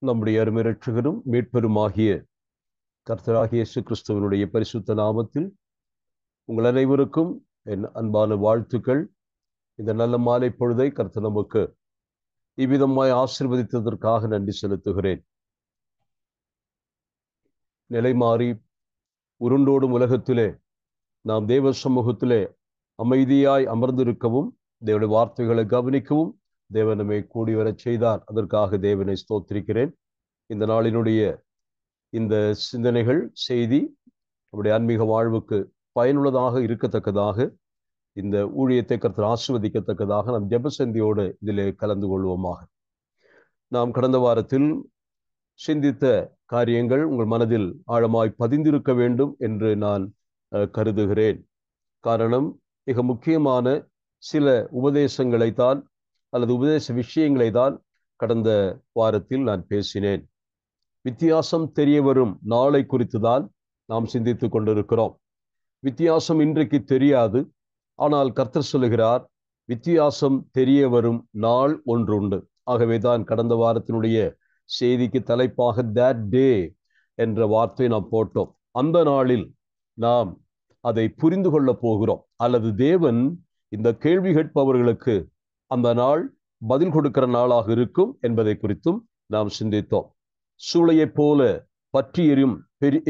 நம்முடைய அருமை இரட்சகரும் மீட்பெருமாகிய கர்த்தராகிய இயேசு கிறிஸ்துவனுடைய பரிசுத்த நாமத்தில் உங்கள் அனைவருக்கும் என் அன்பான வாழ்த்துக்கள். இந்த நல்ல மாலை பொழுதை கர்த்தர் நமக்கு இவ்விதமாய் ஆசீர்வதித்ததற்காக நன்றி செலுத்துகிறேன். நிலை மாறி உருண்டோடும் உலகத்திலே நாம் தேவ சமூகத்திலே அமைதியாய் அமர்ந்திருக்கவும், தேவனுடைய வார்த்தைகளை கவனிக்கவும் தேவன் நம்மை கூடி வரச் செய்தார். அதற்காக தேவனை ஸ்தோத்திரிக்கிறேன். இந்த நாளினுடைய இந்த சிந்தனைகள், செய்தி நம்முடைய ஆன்மீக வாழ்வுக்கு பயனுள்ளதாக இருக்கத்தக்கதாக, இந்த ஊழியத்தை கர்த்தர் ஆசீர்வதிக்கத்தக்கதாக நாம் ஜெபசந்தியோடு இதிலே கலந்து கொள்வோமாக. நாம் கடந்த வாரத்தில் சிந்தித்த காரியங்கள் உங்கள் மனதில் ஆழமாய் பதிந்திருக்க வேண்டும் என்று நான் கருதுகிறேன். காரணம், மிக முக்கியமான சில உபதேசங்களை தான் அல்லது உபதேச விஷயங்களை தான் கடந்த வாரத்தில் நான் பேசினேன். வித்தியாசம் தெரிய வரும் நாளை குறித்து தான் நாம் சிந்தித்து கொண்டிருக்கிறோம். வித்தியாசம் இன்றைக்கு தெரியாது, ஆனால் கர்த்தர் சொல்லுகிறார் வித்தியாசம் தெரிய வரும் நாள் ஒன்றுண்டு. ஆகவே தான் கடந்த வாரத்தினுடைய செய்திக்கு தலைப்பாக that day என்ற வார்த்தை நாம் போட்டோம். அந்த நாளில் நாம் அதை புரிந்து கொள்ள போகிறோம், அல்லது தேவன் இந்த கேள்வி கேட்பவர்களுக்கு அந்த நாள் பதில் கொடுக்கிற நாளாக இருக்கும் என்பதை குறித்தும் நாம் சிந்தித்தோம். சூளையை போல பற்றி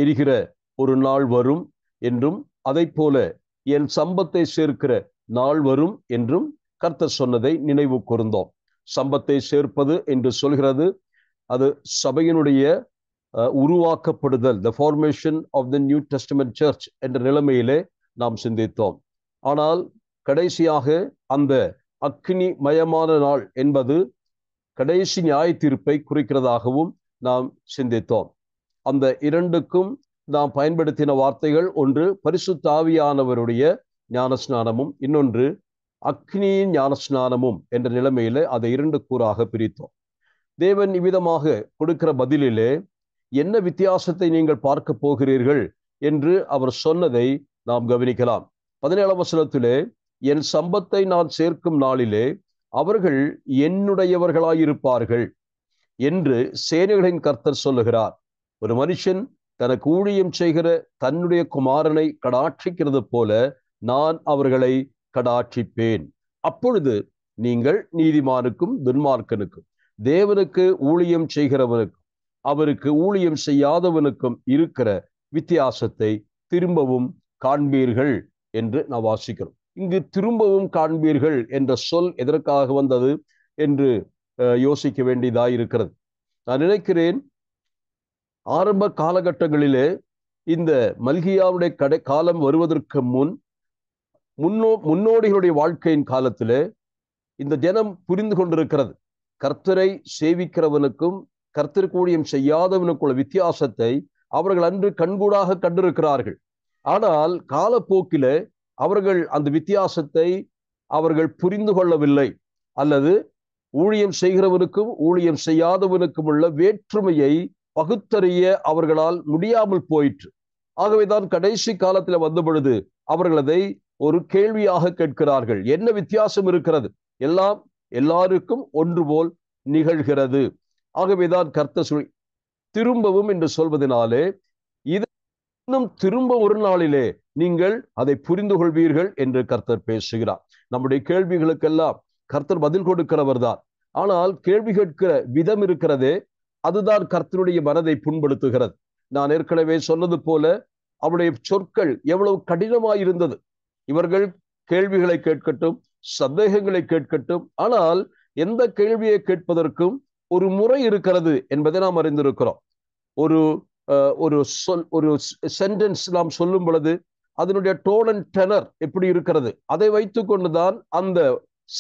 எரிகிற ஒரு நாள் வரும் என்றும், அதை போல என் சம்பத்தை சேர்க்கிற நாள் வரும் என்றும் கர்த்தர் சொன்னதை நினைவு கூர்ந்தோம். சம்பத்தை சேர்ப்பது என்று சொல்கிறது, அது சபையினுடைய உருவாக்கப்படுதல், the formation of the New Testament Church என்ற நிலைமையிலே நாம் சிந்தித்தோம். ஆனால் கடைசியாக அந்த அக்னி மயமான நாள் என்பது கடைசி நியாய தீர்ப்பை குறிக்கிறதாகவும் நாம் சிந்தித்தோம். அந்த இரண்டுக்கும் நாம் பயன்படுத்தின வார்த்தைகள், ஒன்று பரிசுத்த ஆவியானவருடைய ஞானஸ்நானமும், இன்னொன்று அக்னியின் ஞானஸ்நானமும் என்ற நிலைமையிலே அதை இரண்டு கூறாக பிரித்தோம். தேவன் இவ்விதமாக கொடுக்கிற பதிலிலே என்ன வித்தியாசத்தை நீங்கள் பார்க்க போகிறீர்கள் என்று அவர் சொன்னதை நாம் கவனிக்கலாம். 17ஆம் வசனத்திலே, என் சம்பத்தை நான் சேர்க்கும் நாளிலே அவர்கள் என்னுடையவர்களாயிருப்பார்கள் என்று சேனைகளின் கர்த்தர் சொல்லுகிறார். ஒரு மனுஷன் தனக்கு ஊழியம் செய்கிற தன்னுடைய குமாரனை கடாட்சிக்கிறது போல நான் அவர்களை கடாட்சிப்பேன். அப்பொழுது நீங்கள் நீதிமானுக்கும் துன்மார்க்கனுக்கும், தேவனுக்கு ஊழியம் செய்கிறவனுக்கும் அவருக்கு ஊழியம் செய்யாதவனுக்கும் இருக்கிற வித்தியாசத்தை திரும்பவும் காண்பீர்கள் என்று நாம் வாசிக்கிறோம். இங்கு திரும்பவும் காண்பீர்கள் என்ற சொல் எதற்காக வந்தது என்று யோசிக்க வேண்டியதாக இருக்கிறது. நான் நினைக்கிறேன், ஆரம்ப காலகட்டங்களிலே இந்த மல்கியாவுடைய காலம் வருவதற்கு முன்னோடிகளுடைய வாழ்க்கையின் காலத்திலே இந்த ஜனம் புரிந்து கொண்டிருக்கிறது, கர்த்தரை சேவிக்கிறவனுக்கும் கர்த்தருக்கு ஊழியம் செய்யாதவனுக்குள்ள வித்தியாசத்தை அவர்கள் அன்று கண்கூடாக கண்டிருக்கிறார்கள். ஆனால் காலப்போக்கில அவர்கள் அந்த வித்தியாசத்தை அவர்கள் புரிந்து கொள்ளவில்லை, அல்லது ஊழியம் செய்கிறவனுக்கும் ஊழியம் செய்யாதவனுக்கும் உள்ள வேற்றுமையை பகுத்தறிய அவர்களால் முடியாமல் போயிற்று. ஆகவேதான் கடைசி காலத்தில் வந்த பொழுது அவர்கள் அதை ஒரு கேள்வியாக கேட்கிறார்கள், என்ன வித்தியாசம் இருக்கிறது? எல்லாம் எல்லாருக்கும் ஒன்று போல் நிகழ்கிறது. ஆகவேதான் கர்த்தர் திரும்பவும் என்று சொல்வதனாலே இது இன்னும் திரும்ப ஒரு நாளிலே நீங்கள் அதை புரிந்து கொள்வீர்கள் என்று கர்த்தர் பேசுகிறார். நம்முடைய கேள்விகளுக்கெல்லாம் கர்த்தர் பதில் கொடுக்கிறவர் தான். ஆனால் கேள்வி கேட்கிற விதம் இருக்கிறதே, அதுதான் கர்த்தருடைய மனதை புண்படுத்துகிறது. நான் ஏற்கனவே சொன்னது போல அவருடைய சொற்கள் எவ்வளவு கடினமாயிருந்தது. இவர்கள் கேள்விகளை கேட்கட்டும், சந்தேகங்களை கேட்கட்டும், ஆனால் எந்த கேள்வியை கேட்பதற்கும் ஒரு முறை இருக்கிறது என்பதை நாம் அறிந்திருக்கிறோம். ஒரு சென்டென்ஸ் நாம் சொல்லும் பொழுது அதனுடைய டோன் அண்ட் டெனர் எப்படி இருக்கிறது, அதை வைத்துக் கொண்டுதான் அந்த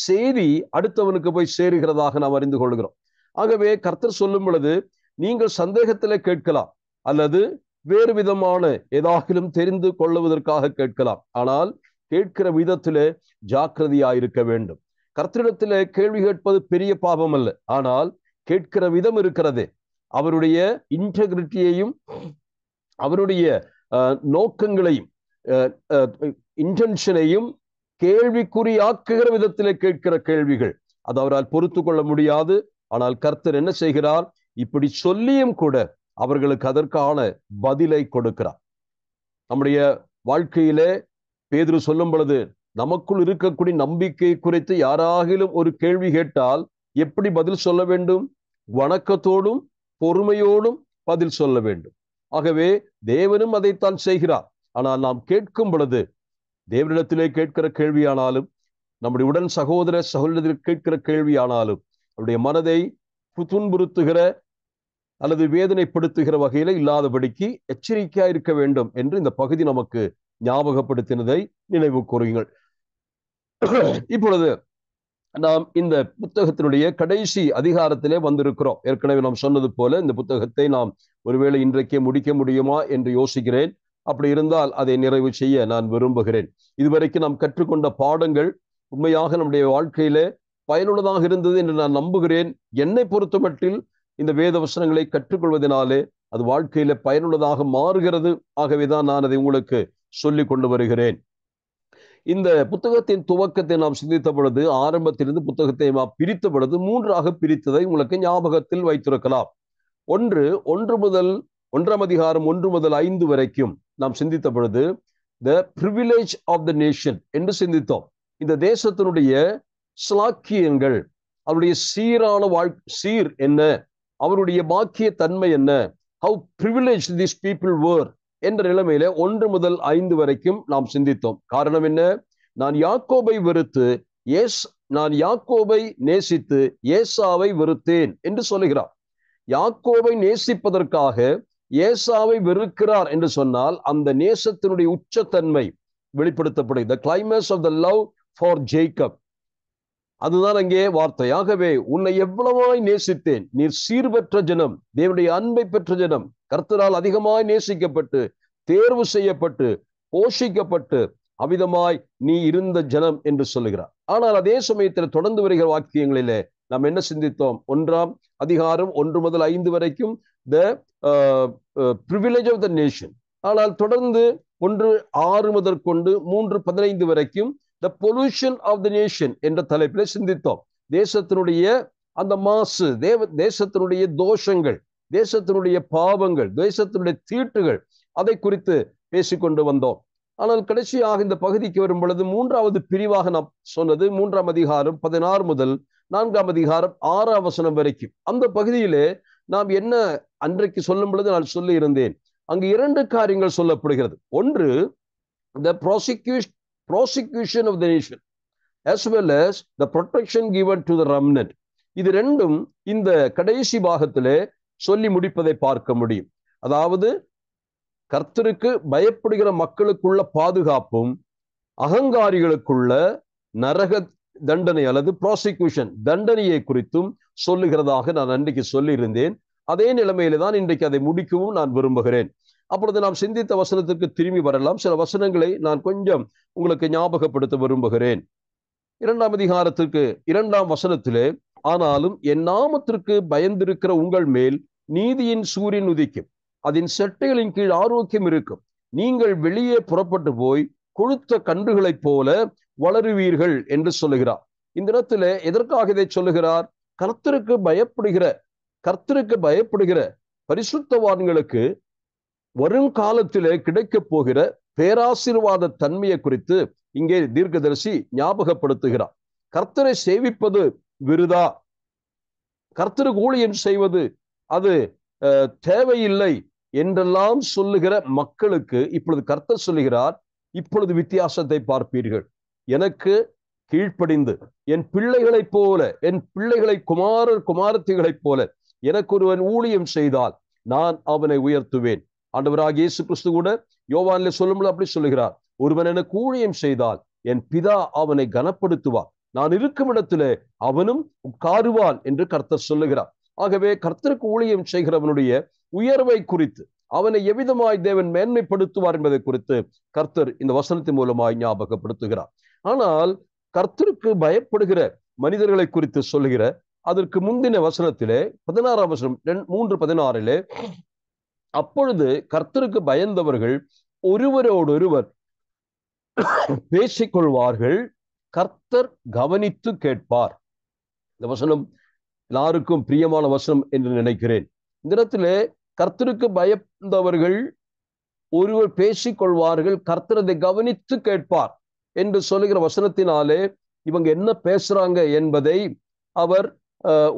செய்தி அடுத்தவனுக்கு போய் சேருகிறதாக நாம் அறிந்து கொள்கிறோம். ஆகவே கர்த்தர் சொல்லும் பொழுது நீங்கள் சந்தேகத்திலே கேட்கலாம், அல்லது வேறு விதமான ஏதாகிலும் தெரிந்து கொள்ளுவதற்காக கேட்கலாம். ஆனால் கேட்கிற விதத்திலே ஜாக்கிரதையாயிருக்க வேண்டும். கர்த்தரிடத்திலே கேள்வி கேட்பது பெரிய பாவம் அல்ல, ஆனால் கேட்கிற விதம் இருக்கிறது, அவருடைய இன்டெகிரிட்டியையும் அவருடைய நோக்கங்களையும் இன்டென்ஷனையும் கேள்விக்குறியாக்குகிற விதத்திலே கேட்கிற கேள்விகள், அது அவரால் பொறுத்து கொள்ள முடியாது. ஆனால் கர்த்தர் என்ன செய்கிறார்? இப்படி சொல்லியும் கூட அவர்களுக்கு அதற்கான பதிலை கொடுக்கிறார். நம்முடைய வாழ்க்கையிலே பேதுரு சொல்லும் பொழுது, நமக்குள் இருக்கக்கூடிய நம்பிக்கை குறித்து யாராகிலும் ஒரு கேள்வி கேட்டால் எப்படி பதில் சொல்ல வேண்டும்? வணக்கத்தோடும் பொறுமையோடும் பதில் சொல்ல வேண்டும். ஆகவே தேவனும் அதைத்தான் செய்கிறார். ஆனால் நாம் கேட்கும் பொழுது, தேவனிடத்திலே கேட்கிற கேள்வியானாலும், நம்முடைய உடன் சகோதர சகோதரத்தில் கேட்கிற கேள்வியானாலும், அவருடைய மனதை துன்புறுத்துகிற அல்லது வேதனைப்படுத்துகிற வகையில இல்லாதபடிக்கு எச்சரிக்கையா இருக்க வேண்டும் என்று இந்த பகுதி நமக்கு ஞாபகப்படுத்தினதை நினைவு கூறுங்கள். இப்பொழுது நாம் இந்த புத்தகத்தினுடைய கடைசி அதிகாரத்திலே வந்திருக்கிறோம். ஏற்கனவே நாம் சொன்னது போல இந்த புத்தகத்தை நாம் ஒருவேளை இன்றைக்கே முடிக்க முடியுமா என்று யோசிக்கிறேன். அப்படி இருந்தால் அதை நிறைவு செய்ய நான் விரும்புகிறேன். இதுவரைக்கும் நாம் கற்றுக்கொண்ட பாடங்கள் உண்மையாக நம்முடைய வாழ்க்கையில பயனுள்ளதாக இருந்தது என்று நான் நம்புகிறேன். என்னை பொறுத்தமட்டில் இந்த வேத வசனங்களை கற்றுக்கொள்வதனாலே அது வாழ்க்கையில பயனுள்ளதாக மாறுகிறது. ஆகவேதான் நான் அதை உங்களுக்கு சொல்லிக் கொண்டு வருகிறேன். இந்த புத்தகத்தின் துவக்கத்தை நாம் சிந்தித்த பொழுது, ஆரம்பத்திலிருந்து புத்தகத்தை நாம் பிரித்த பொழுது 3ஆக பிரித்ததை உங்களுக்கு ஞாபகத்தில் வைத்திருக்கலாம். 1 அதிகாரம் 1 முதல் 5 வரைக்கும் நாம் சிந்தித்த பொழுது த பிரிவிலேஜ் ஆஃப் த நேஷன் என்று சிந்தித்தோம். இந்த தேசத்தினுடைய ஸ்லாக்கியங்கள், அவருடைய சீரான சீர் என்ன, அவருடைய பாக்கிய தன்மை என்ன, how privilege this people were என்ற நிலைமையில 1 முதல் 5 வரைக்கும் நாம் சிந்தித்தோம். காரணம் என்ன? நான் யாக்கோபை நேசித்து ஏசாவை வெறுத்தேன் என்று சொல்லுகிறார். யாக்கோபை நேசிப்பதற்காக ஏசாவை வெறுக்கிறார் என்று சொன்னால் அந்த நேசத்தினுடைய உச்சத்தன்மை வெளிப்படுத்தப்படுகிறது. The climax of the love for Jacob. அதுதான் அங்கே வார்த்தை. ஆகவே உன்னை எவ்வளவாய் நேசித்தேன், நீர் சீர்பெற்ற ஜனம், தேவனுடைய அன்பை பெற்ற ஜனம், கர்த்தரால் அதிகமாய் நேசிக்கப்பட்டு தேர்வு செய்யப்பட்டு போஷிக்கப்பட்டு அவிதமாய் நீ இருந்த ஜனம் என்று சொல்லுகிறார். ஆனால் அதே சமயத்தில் தொடர்ந்து வருகிற வாக்கியங்களிலே நாம் என்ன சிந்தித்தோம்? 1 அதிகாரம் 1 முதல் 5 வரைக்கும் the privilege of the nation. ஆனால் தொடர்ந்து 1:6 முதற்கொண்டு 3:15 வரைக்கும் the pollution of the nation என்ற தலைப்பில் சிந்தித்தோம். தேசத்தினுடைய அந்த மாசு, தேசத்தினுடைய தோஷங்கள், தேசத்தினுடைய பாவங்கள், தேசத்தினுடைய தீட்டுகள், அதை குறித்து பேசிக்கொண்டு வந்தோம். ஆனால் கடைசியாக இந்த பகுதிக்கு வரும் பொழுது 3வது பிரிவாக நாம் சொன்னது 3 அதிகாரம் 16 முதல் 4 அதிகாரம் 6 வசனம் வரைக்கும். அந்த பகுதியிலே நாம் என்ன அன்றைக்கு சொல்லும் பொழுது நான் சொல்லி இருந்தேன், அங்கு 2 காரியங்கள் சொல்லப்படுகிறது. ஒன்று, the prosecution of the nation as well as the protection given to the remnant. இது ரெண்டும் இந்த கடைசி பாகத்திலே சொல்லி முடிப்பதை பார்க்க முடியும். அதாவது கர்த்தருக்கு பயப்படுகிற மக்களுக்குள்ள பாதுகாப்பும், அகங்காரிகளுக்குள்ள நரக தண்டனை அல்லது ப்ராசிக்யூஷன் தண்டனையை குறித்தும் சொல்லுகிறதாக நான் அன்றைக்கு சொல்லி இருந்தேன். அதே நிலைமையில தான் இன்றைக்கு அதை முடிக்கவும் நான் விரும்புகிறேன். அப்பொழுது நாம் சிந்தித்த வசனத்திற்கு திரும்பி வரலாம். சில வசனங்களை நான் கொஞ்சம் உங்களுக்கு ஞாபகப்படுத்த விரும்புகிறேன். 2 அதிகாரத்திற்கு 2 வசனத்திலே, ஆனாலும் என் நாமத்திற்கு பயந்திருக்கிற உங்கள் மேல் நீதியின் சூரியன் உதிக்கும், அதன் செட்டைகளின் கீழ் ஆரோக்கியம் இருக்கும், நீங்கள் வெளியே புறப்பட்டு போய் கொழுத்த கன்றுகளைப் போல வளருவீர்கள் என்று சொல்லுகிறார். இந்த இடத்துல எதற்காக இதை சொல்லுகிறார்? கர்த்தருக்கு பயப்படுகிற பரிசுத்தவான்களுக்கு வருங்காலத்திலே கிடைக்க போகிற பேராசீர்வாத தன்மையை குறித்து இங்கே தீர்க்கதரிசி ஞாபகப்படுத்துகிறார். கர்த்தரை சேவிப்பது விருதா, கர்த்தருக்கு ஊழியம் செய்வது அது தேவையில்லை என்றெல்லாம் சொல்லுகிற மக்களுக்கு இப்பொழுது கர்த்தர் சொல்லுகிறார், இப்பொழுது வித்தியாசத்தை பார்ப்பீர்கள். எனக்கு கீழ்ப்படிந்து என் பிள்ளைகளைப் போல, என் பிள்ளைகளை குமாரத்திகளைப் போல எனக்கு ஒருவன் ஊழியம் செய்தால் நான் அவனை உயர்த்துவேன். ஆண்டவராகிய இயேசு கிறிஸ்து கூட யோவானிலே சொல்லும்போது அப்படி சொல்லுகிறார், ஒருவன் எனக்கு ஊழியம் செய்தால் என் பிதா அவனை கனப்படுத்துவார், நான் இருக்கும் இடத்திலே அவனும் உட்காருவான் என்று கர்த்தர் சொல்லுகிறார். ஆகவே கர்த்தருக்கு ஊழியம் செய்கிறவனுடைய உயர்வை குறித்து, அவனை எவ்விதமாய் தேவன் மேன்மைப்படுத்துவார் என்பதை குறித்து கர்த்தர் இந்த வசனத்தின் மூலமாய் ஞாபகப்படுத்துகிறார். ஆனால் கர்த்தருக்கு பயப்படுகிற மனிதர்களை குறித்து சொல்லுகிற அதற்கு முந்தின வசனத்திலே 16 வசனம் 3:16 அப்பொழுது கர்த்தருக்கு பயந்தவர்கள் ஒருவரோடொருவர் பேசிக்கொள்வார்கள், கர்த்தர் கவனித்து கேட்பார். இந்த வசனம் எல்லாருக்கும் பிரியமான வசனம் என்று நினைக்கிறேன். இந்த இடத்திலே கர்த்தருக்கு பயந்தவர்கள் ஒருவர் பேசிக் கொள்வார்கள், கர்த்தர் அதை கவனித்து கேட்பார் என்று சொல்லுகிற வசனத்தினாலே இவங்க என்ன பேசுறாங்க என்பதை அவர்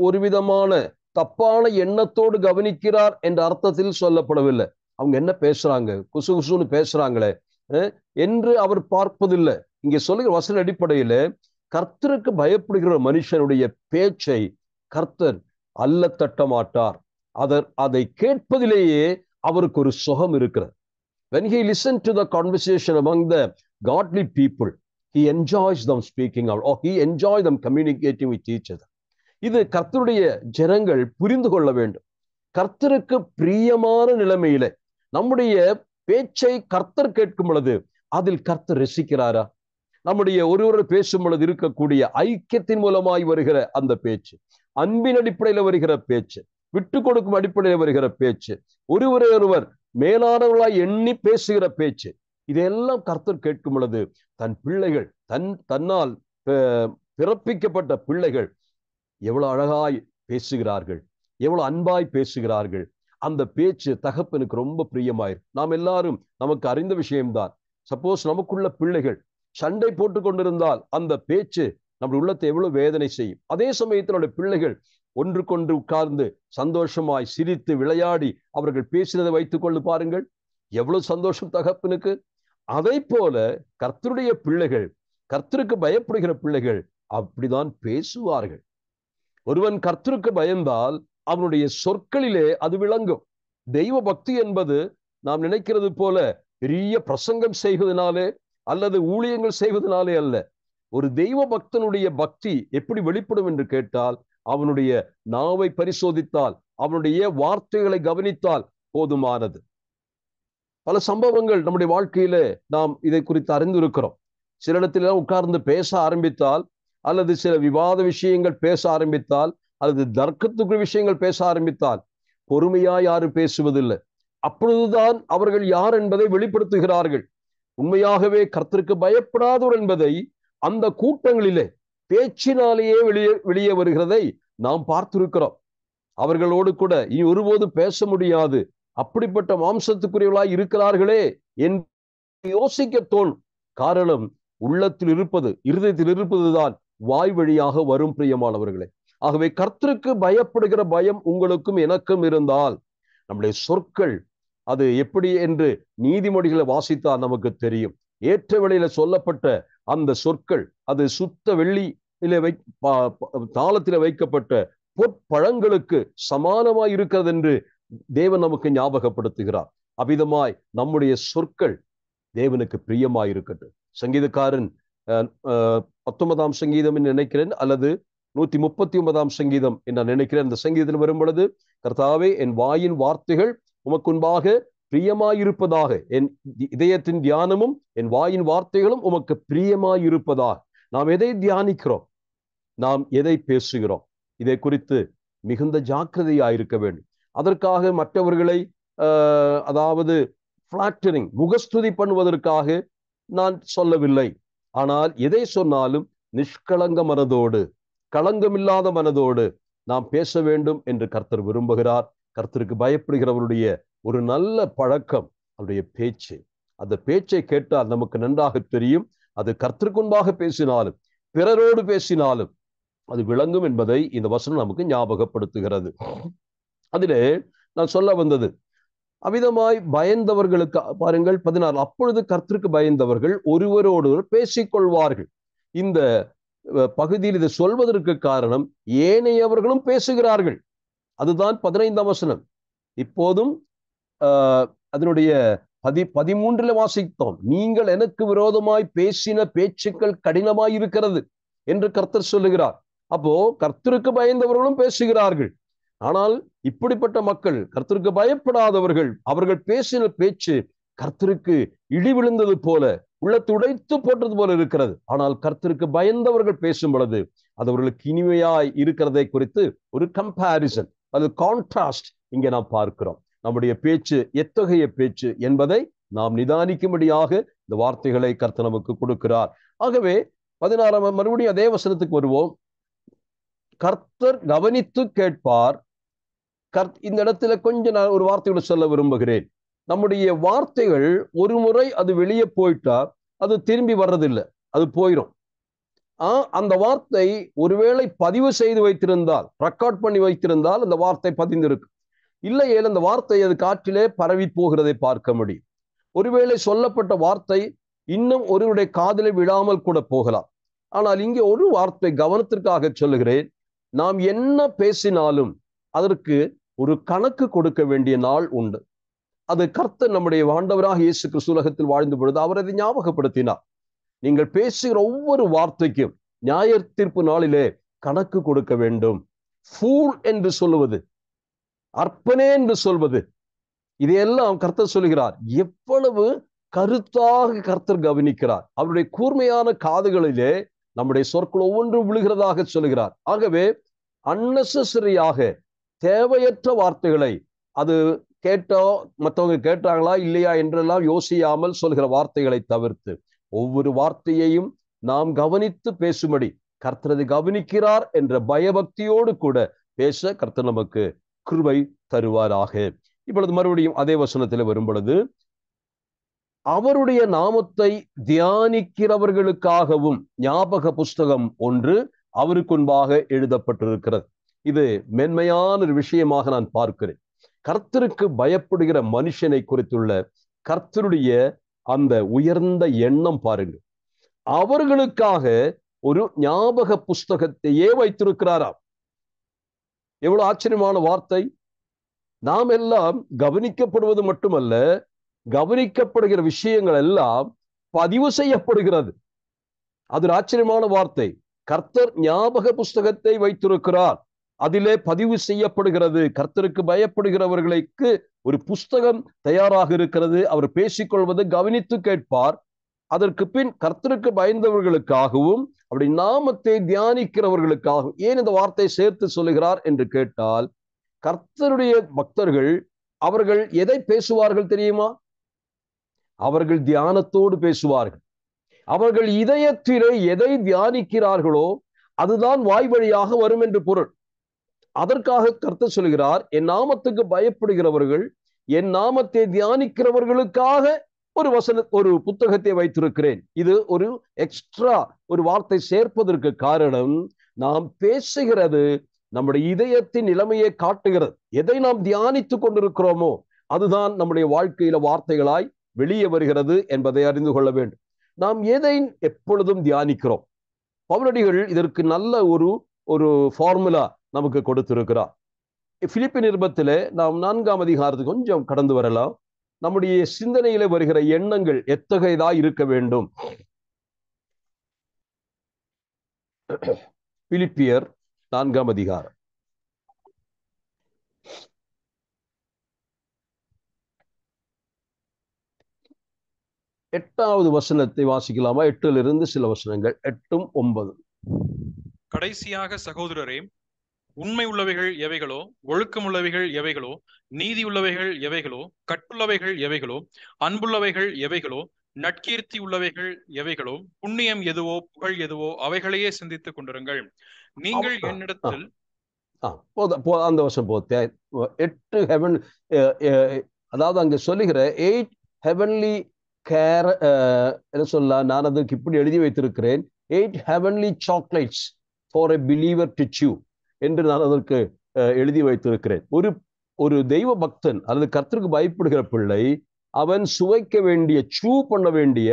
ஒரு விதமான தப்பான எண்ணத்தோடு கவனிக்கிறார் என்ற அர்த்தத்தில் சொல்லப்படவில்லை. அவங்க என்ன பேசுறாங்க, குசு குசுன்னு பேசுறாங்களே என்று அவர் பார்ப்பதில்லை. இங்கே சொல்லுகிற வசன அடிப்படையில கர்த்தருக்கு பயப்படுகிற மனுஷனுடைய பேச்சை கர்த்தர் அல்ல தட்ட மாட்டார். அதை கேட்பதிலேயே அவருக்கு ஒரு சுகம் இருக்கிறது. When he listened to the conversation among the godly people, he enjoys them speaking out, or he enjoys them communicating with each other. இது கர்த்தருடைய ஜனங்கள் புரிந்து கொள்ள வேண்டும். கர்த்தருக்கு பிரியமான நிலைமையில நம்முடைய பேச்சை கர்த்தர் கேட்கும் பொழுது அதில் கர்த்தர் ரசிக்கிறாரா? நம்முடைய ஒருவர் பேசும் பொழுது இருக்கக்கூடிய ஐக்கியத்தின் மூலமாய் வருகிற அந்த பேச்சு, அன்பின் அடிப்படையில் வருகிற பேச்சு, விட்டு கொடுக்கும் அடிப்படையில் வருகிற பேச்சு, ஒருவரை ஒருவர் மேலானவர்களாய் எண்ணி பேசுகிற பேச்சு, இதெல்லாம் கர்த்தர் கேட்கும் பொழுது தன் பிள்ளைகள் தன்னால் பிறப்பிக்கப்பட்ட பிள்ளைகள் எவ்வளவு அழகாய் பேசுகிறார்கள், எவ்வளவு அன்பாய் பேசுகிறார்கள். அந்த பேச்சு தகப்பனுக்கு ரொம்ப பிரியமாயிரு. நாம் எல்லாரும் நமக்கு அறிந்த விஷயம்தான். சப்போஸ் நமக்குள்ள பிள்ளைகள் சண்டை போட்டு கொண்டிருந்தால் அந்த பேச்சு நம்முடைய உள்ளத்தை எவ்வளவு வேதனை செய்யும். அதே சமயத்தினுடைய பிள்ளைகள் ஒன்றுக்கொன்று உட்கார்ந்து சந்தோஷமாய் சிரித்து விளையாடி அவர்கள் பேசினதை வைத்துக் கொண்டு பாருங்கள், எவ்வளவு சந்தோஷம் தகப்பனுக்கு. அதை போல கர்த்தருடைய பிள்ளைகள், கர்த்தருக்கு பயப்படுகிற பிள்ளைகள் அப்படிதான் பேசுவார்கள். ஒருவன் கர்த்தருக்கு பயந்தால் அவனுடைய சொற்களிலே அது விளங்கும். தெய்வ பக்தி என்பது நாம் நினைக்கிறது போல பெரிய பிரசங்கம் செய்வதனாலே அல்லது ஊழியங்கள் செய்வதனாலே அல்ல. ஒரு தெய்வ பக்தனுடைய பக்தி எப்படி வெளிப்படும் என்று கேட்டால், அவனுடைய நாவை பரிசோதித்தால், அவனுடைய வார்த்தைகளை கவனித்தால் போதுமானது. பல சம்பவங்கள் நம்முடைய வாழ்க்கையில நாம் இதை குறித்து அறிந்திருக்கிறோம். சில இடத்துல உட்கார்ந்து பேச ஆரம்பித்தால், அல்லது சில விவாத விஷயங்கள் பேச ஆரம்பித்தால், அல்லது தர்க்கத்துக்குரிய விஷயங்கள் பேச ஆரம்பித்தால் பொறுமையா யாரும் பேசுவதில்லை. அப்பொழுதுதான் அவர்கள் யார் என்பதை வெளிப்படுத்துகிறார்கள். உண்மையாகவே கர்த்தருக்கு பயப்படாதவர் என்பதை அந்த கூட்டங்களிலே பேச்சினாலேயே வெளியே வருகிறதை நாம் பார்த்திருக்கிறோம். அவர்களோடு கூட இனி ஒருபோதும் பேச முடியாது, அப்படிப்பட்ட மாம்சத்துக்குரியவர்களாய் இருக்கிறார்களே என்று யோசிக்க தோணும். காரணம், உள்ளத்தில் இருப்பது, இருதயத்தில் இருப்பதுதான் வாய் வழியாக வரும். பிரியமானவர்களே, ஆகவே கர்த்தருக்கு பயப்படுகிற பயம் உங்களுக்கும் எனக்கும் இருந்தால் நம்முடைய சொற்கள் அது எப்படி என்று நீதிமொழிகளை வாசித்தால் நமக்கு தெரியும். ஏற்ற வேளையில சொல்லப்பட்ட அந்த சொற்கள் அது சுத்த வெள்ளியில தாளத்தில வைக்கப்பட்ட பொற்பழங்களுக்கு சமானமாய் இருக்கிறது என்று தேவன் நமக்கு ஞாபகப்படுத்துகிறார். அவ்விதமாய் நம்முடைய சொற்கள் தேவனுக்கு பிரியமாய் இருக்கட்டும். சங்கீதக்காரன் 19ஆம் சங்கீதம் என்று நினைக்கிறேன், அல்லது 139ஆம் சங்கீதம் என்று நான் நினைக்கிறேன். இந்த சங்கீதத்தில் வரும் பொழுது, கர்த்தாவே என் வாயின் வார்த்தைகள் உமக்குன்பாக பிரியமாயிருப்பதாக, என் இதயத்தின் தியானமும் என் வாயின் வார்த்தைகளும் உமக்கு பிரியமாயிருப்பதாக. நாம் எதை தியானிக்கிறோம், நாம் எதை பேசுகிறோம், இதை குறித்து மிகுந்த ஜாக்கிரதையாயிருக்க வேண்டும். அதற்காக மற்றவர்களை அதாவது பிளாட்டரிங், முகஸ்துதி பண்ணுவதற்காக நான் சொல்லவில்லை. ஆனால் எதை சொன்னாலும் நிஷ்களங்க மனதோடு, களங்கமில்லாத மனதோடு நாம் பேச வேண்டும் என்று கர்த்தர் விரும்புகிறார். கர்த்தருக்கு பயப்படுகிறவருடைய ஒரு நல்ல பழக்கம் அவருடைய பேச்சு. அந்த பேச்சை கேட்டால் நமக்கு நன்றாக தெரியும், அது கர்த்தருக்கு முன்பாக பேசினாலும் பிறரோடு பேசினாலும் அது விளங்கும் என்பதை இந்த வசனம் நமக்கு ஞாபகப்படுத்துகிறது. அதிலே நான் சொல்ல வந்தது, அவ்விதமாய் பயந்தவர்களுக்கு பாருங்கள் 16, அப்பொழுது கர்த்தருக்கு பயந்தவர்கள் ஒருவரோடு பேசிக்கொள்வார்கள். இந்த பகுதியில் இதை சொல்வதற்கு காரணம், ஏனையவர்களும் பேசுகிறார்கள். அதுதான் 15ஆம் வசனம். இப்போதும் அதனுடைய 13 வாசித்தோம். நீங்கள் எனக்கு விரோதமாய் பேசின பேச்சுக்கள் கடினமாய் இருக்கிறது என்று கர்த்தர் சொல்லுகிறார். அப்போ கர்த்தருக்கு பயந்தவர்களும் பேசுகிறார்கள். ஆனால் இப்படிப்பட்ட மக்கள், கர்த்தருக்கு பயப்படாதவர்கள், அவர்கள் பேசின பேச்சு கர்த்தருக்கு இடி விழுந்தது போல, உள்ளத்தை உடைத்து போட்டது போல இருக்கிறது. ஆனால் கர்த்தருக்கு பயந்தவர்கள் பேசும் பொழுது அது அவர்களுக்கு இனிமையாய் இருக்கிறதை குறித்து ஒரு கம்பேரிசன், அது கான்ட்ராஸ்ட் இங்கே நாம் பார்க்கிறோம். நம்முடைய பேச்சு எத்தகைய பேச்சு என்பதை நாம் நிதானிக்கும்படியாக இந்த வார்த்தைகளை கர்த்தர் நமக்கு கொடுக்கிறார். ஆகவே 16 மறுபடியும் அதே வசனத்துக்கு வருவோம். கர்த்தர் கவனித்து கேட்பார். இந்த இடத்துல கொஞ்சம் நான் ஒரு வார்த்தையோட சொல்ல விரும்புகிறேன். நம்முடைய வார்த்தைகள் ஒரு முறை அது வெளியே போயிட்டா அது திரும்பி வர்றதில்லை, அது போயிடும். அந்த வார்த்தை ஒருவேளை பதிவு செய்து வைத்திருந்தால், ரெக்கார்ட் பண்ணி வைத்திருந்தால் அந்த வார்த்தை பதிந்திருக்கு. இல்லையே அந்த வார்த்தை அது காற்றிலே பரவி போகிறதை பார்க்க முடியும். ஒருவேளை சொல்லப்பட்ட வார்த்தை இன்னும் ஒருவருடைய காதிலே விழாமல் கூட போகலாம். ஆனால் இங்கே ஒரு வார்த்தை கவனத்திற்காக சொல்லுகிறேன். நாம் என்ன பேசினாலும் அதற்கு ஒரு கணக்கு கொடுக்க வேண்டிய நாள் உண்டு. அது கர்த்தர் நம்முடைய ஆண்டவராக இயேசு கிறிஸ்து உலகத்தில் வாழ்ந்த பொழுது அவர் அதை ஞாபகப்படுத்தினார். நீங்கள் பேசுகிற ஒவ்வொரு வார்த்தைக்கும் நியாய தீர்ப்பு நாளிலே கணக்கு கொடுக்க வேண்டும். ஃபூல் என்று சொல்லுவது, அற்பனே என்று சொல்வது, இதையெல்லாம் கர்த்தர் சொல்லுகிறார். எவ்வளவு கருத்தாக கர்த்தர் கவனிக்கிறார். அவருடைய கூர்மையான காதுகளிலே நம்முடைய சொற்கள் ஒவ்வொன்றும் விழுகிறதாக சொல்லுகிறார். ஆகவே அன்னெசரியாக தேவையற்ற வார்த்தைகளை, அது கேட்டோ மற்றவங்க கேட்டாங்களா இல்லையா என்றெல்லாம் யோசியாமல் சொல்கிற வார்த்தைகளை தவிர்த்து ஒவ்வொரு வார்த்தையையும் நாம் கவனித்து பேசும்படி கர்த்தரை கவனிக்கிறார் என்ற பயபக்தியோடு கூட பேச கர்த்தர் நமக்கு கிருபை தருவாராக. இப்பொழுது மறுபடியும் அதே வசனத்தில் வரும் பொழுது, அவருடைய நாமத்தை தியானிக்கிறவர்களுக்காகவும் ஞாபக புஸ்தகம் ஒன்று அவருக்கு முன்பாக எழுதப்பட்டிருக்கிறது. இது மென்மையான ஒரு விஷயமாக நான் பார்க்கிறேன். கர்த்தருக்கு பயப்படுகிற மனுஷனை குறித்துள்ள கர்த்தருடைய அந்த உயர்ந்த எண்ணம் பாருங்க. அவர்களுக்காக ஒரு ஞாபக புஸ்தகத்தையே வைத்திருக்கிறாராம். எவ்வளவு ஆச்சரியமான வார்த்தை! நாம் எல்லாம் கவனிக்கப்படுவது மட்டுமல்ல, கவனிக்கப்படுகிற விஷயங்கள் எல்லாம் பதிவு செய்யப்படுகிறது. அது ஒரு ஆச்சரியமான வார்த்தை. கர்த்தர் ஞாபக புஸ்தகத்தை வைத்திருக்கிறார், அதிலே பதிவு செய்யப்படுகிறது. கர்த்தருக்கு பயப்படுகிறவர்களுக்கு ஒரு புஸ்தகம் தயாராக இருக்கிறது. அவர் பேசிக்கொள்வது கவனித்து கேட்பார். அதற்கு பின் கர்த்தருக்கு பயந்தவர்களுக்காகவும் அப்படி நாமத்தை தியானிக்கிறவர்களுக்காகவும். ஏன் இந்த வார்த்தை சேர்த்து சொல்லுகிறார் என்று கேட்டால், கர்த்தருடைய பக்தர்கள் அவர்கள் எதை பேசுவார்கள் தெரியுமா? அவர்கள் தியானத்தோடு பேசுவார்கள். அவர்கள் இதயத்திலே எதை தியானிக்கிறார்களோ அதுதான் வாய் வழியாக வரும் என்று பொருள். அதற்காக கர்த்தர் சொல்கிறார், என் நாமத்துக்கு பயப்படுகிறவர்கள், என் நாமத்தை தியானிக்கிறவர்களுக்காக ஒரு புத்தகத்தை வைத்திருக்கிறேன். இது ஒரு எக்ஸ்ட்ரா ஒரு வார்த்தை சேர்ப்பதற்கு காரணம், நாம் பேசுகிறது நம்முடைய இதயத்தின் நிலைமையை காட்டுகிறது. எதை நாம் தியானித்துக் கொண்டிருக்கிறோமோ அதுதான் நம்முடைய வாழ்க்கையில வார்த்தைகளாய் வெளியே வருகிறது என்பதை அறிந்து கொள்ள வேண்டும். நாம் எதை எப்பொழுதும் தியானிக்கிறோம்? பவுலடிகள் இதற்கு நல்ல ஒரு ஃபார்முலா நமக்கு கொடுத்திருக்கிறார். பிலிப்பி நிருபத்திலே நாம் 4ஆம் அதிகாரத்துக்கு கொஞ்சம் கடந்து வரலாம். நம்முடைய சிந்தனையில வருகிற எண்ணங்கள் எத்தகையதா இருக்க வேண்டும்? பிலிப்பியர் 4ஆம் அதிகாரம் 8வது வசனத்தை வாசிக்கலாமா? 8லிருந்து சில வசனங்கள், 8, 9. கடைசியாக சகோதரரே, உண்மை உள்ளவைகள் எவைகளோ, ஒழுக்கமுள்ளவைகள் எவைகளோ, நீதி உள்ளவைகள் எவைகளோ, கட்டுள்ளவைகள் எவைகளோ, அன்புள்ளவைகள் எவைகளோ, நற்கீர்த்தி உள்ளவைகள் எவைகளோ, புண்ணியம் எதுவோ, புகழ் எதுவோ, அவைகளையே சிந்தித்துக் கொண்டிருங்கள். நீங்கள் என்னிடத்தில் அந்த வருஷம் 8 ஹெவன், அதாவது அங்க சொல்லுகிற 8 ஹெவன்லி கேர் என்ன சொல்ல, நான் அதுக்கு இப்படி எழுதி வைத்திருக்கிறேன், 8 heavenly chocolates for a believer to chew என்று நான் அதற்கு எழுதி வைத்திருக்கிறேன். ஒரு தெய்வ பக்தன் அல்லது கர்த்தருக்கு பயப்படுகிற பிள்ளை, அவன் சுவைக்க வேண்டிய, சூ பண்ண வேண்டிய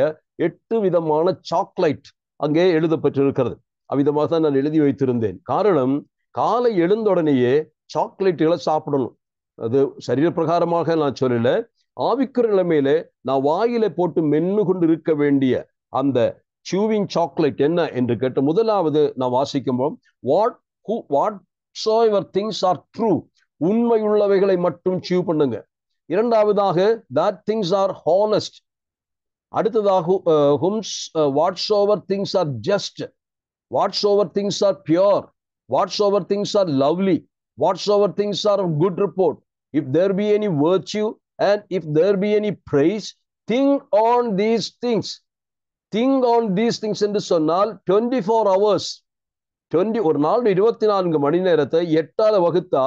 8 விதமான சாக்லேட் அங்கே எழுதப்பட்டிருக்கிறது. அவ்விதமாக தான் நான் எழுதி வைத்திருந்தேன். காரணம், காலை எழுந்தோடனேயே சாக்லேட்டுகளை சாப்பிடணும். அது சரீர பிரகாரமாக நான் சொல்லல, ஆவிக்குற நிலைமையில நான் வாயில போட்டு மென்னு கொண்டு இருக்க வேண்டிய அந்த சூவிங் சாக்லேட் என்ன என்று கேட்ட, முதலாவது நான் வாசிக்கும்போது, whatsoever things are true, உண்மை உள்ளவைகளை மட்டும் சூ பண்ணுங்க. இரண்டாவதாக, that things are honest. அடுத்ததாக, whatsoever things are just, whatsoever things are pure, whatsoever things are lovely, whatsoever things are of good report, if there be any virtue and if there be any praise, think on these things. Think on these things என்று சொன்னால் 24 hours ஒரு நாள் 24 மணி நேரத்தை 8ஆல வகுத்தா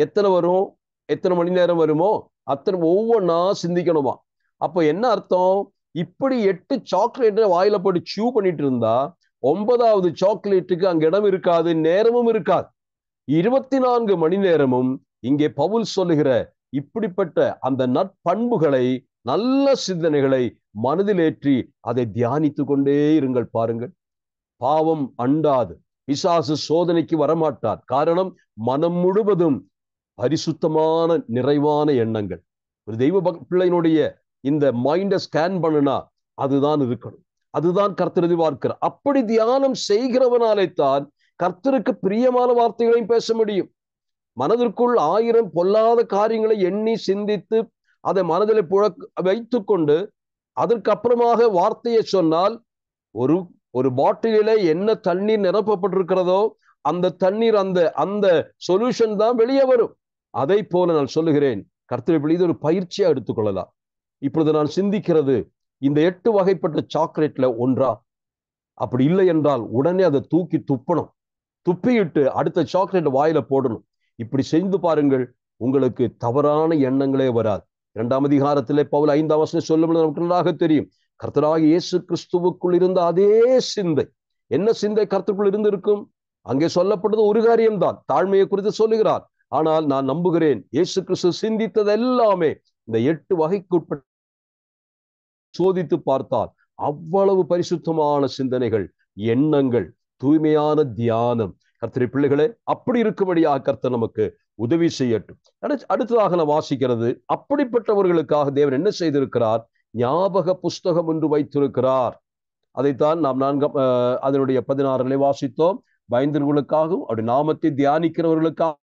எத்தனை வரும்? எத்தனை மணி நேரம் வருமோ அத்தனை ஒவ்வொன்றா சிந்திக்கணுமா. அப்போ என்ன அர்த்தம்? இப்படி 8 சாக்லேட்டை வாயில போட்டு சியூ பண்ணிட்டு இருந்தா 9வது சாக்லேட்டுக்கு அங்க இடம் இருக்காது, நேரமும் இருக்காது. 24 மணி நேரமும் இங்கே பவுல் சொல்லுகிற இப்படிப்பட்ட அந்த நற்பண்புகளை, நல்ல சிந்தனைகளை மனதிலேற்றி அதை தியானித்து கொண்டே இருங்கள். பாருங்கள், பாவம் அண்டாது, பிசாசு சோதனைக்கு வரமாட்டார். காரணம், மனம் முழுவதும் பரிசுத்தமான நிறைவான எண்ணங்கள். ஒரு தெய்வ பிள்ளையினுடைய இந்த மைண்டை ஸ்கேன் பண்ணுனா அதுதான் இருக்கணும். அதுதான் கர்த்தர் எதிர்பார்க்கிறார். அப்படி தியானம் செய்கிறவனாலே தான் கர்த்தருக்கு பிரியமான வார்த்தைகளையும் பேச முடியும். மனதிற்குள் 1000 பொல்லாத காரியங்களை எண்ணி சிந்தித்து அதை மனதில் வைத்துக் கொண்டு அதற்கு அப்புறமாக வார்த்தையை சொன்னால் ஒரு பாட்டிலில என்ன தண்ணீர் நிரப்பப்பட்டிருக்கிறதோ அந்த தண்ணீர் அந்த சொல்யூஷன் தான் வெளியே வரும். அதை போல நான் சொல்லுகிறேன், கர்த்தர் இது ஒரு பயிற்சியா எடுத்துக்கொள்ளலாம். இப்பொழுது நான் சிந்திக்கிறது, இந்த 8 வகைப்பட்ட சாக்லேட்ல ஒன்றா? அப்படி இல்லை என்றால் உடனே அதை தூக்கி துப்பணும். துப்பிட்டு அடுத்த சாக்லேட் வாயில போடணும். இப்படி செய்து பாருங்கள், உங்களுக்கு தவறான எண்ணங்களே வராது. 2ஆம் அதிகாரத்திலே பவுல் 5ஆம் வசனம் சொல்லும் நமக்கு நன்றாக தெரியும். கர்த்தராகிய இயேசு கிறிஸ்துவுக்குள் இருந்த அதே சிந்தை. என்ன சிந்தை கர்த்தருக்குள் இருந்திருக்கும்? அங்கே சொல்லப்பட்டது ஒரு காரியம்தான், தாழ்மையை குறித்து சொல்லுகிறார். ஆனால் நான் நம்புகிறேன், இயேசு கிறிஸ்து சிந்தித்தது எல்லாமே இந்த 8 வகைக்குட்பட்ட சோதித்து பார்த்தால் அவ்வளவு பரிசுத்தமான சிந்தனைகள், எண்ணங்கள், தூய்மையான தியானம். கர்த்தருடைய பிள்ளைகளே, அப்படி இருக்கும்படியாக கர்த்தர் நமக்கு உதவி செய்யட்டும். அடுத்ததாக நான் வாசிக்கிறது, அப்படிப்பட்டவர்களுக்காக தேவன் என்ன செய்திருக்கிறார்? ஞாபக புஸ்தகம் ஒன்று வைத்திருக்கிறார். அதைத்தான் நாம் அதனுடைய 16 வாசித்தோம். பயந்தவர்களுக்காகவும் அவருடைய நாமத்தை தியானிக்கிறவர்களுக்காக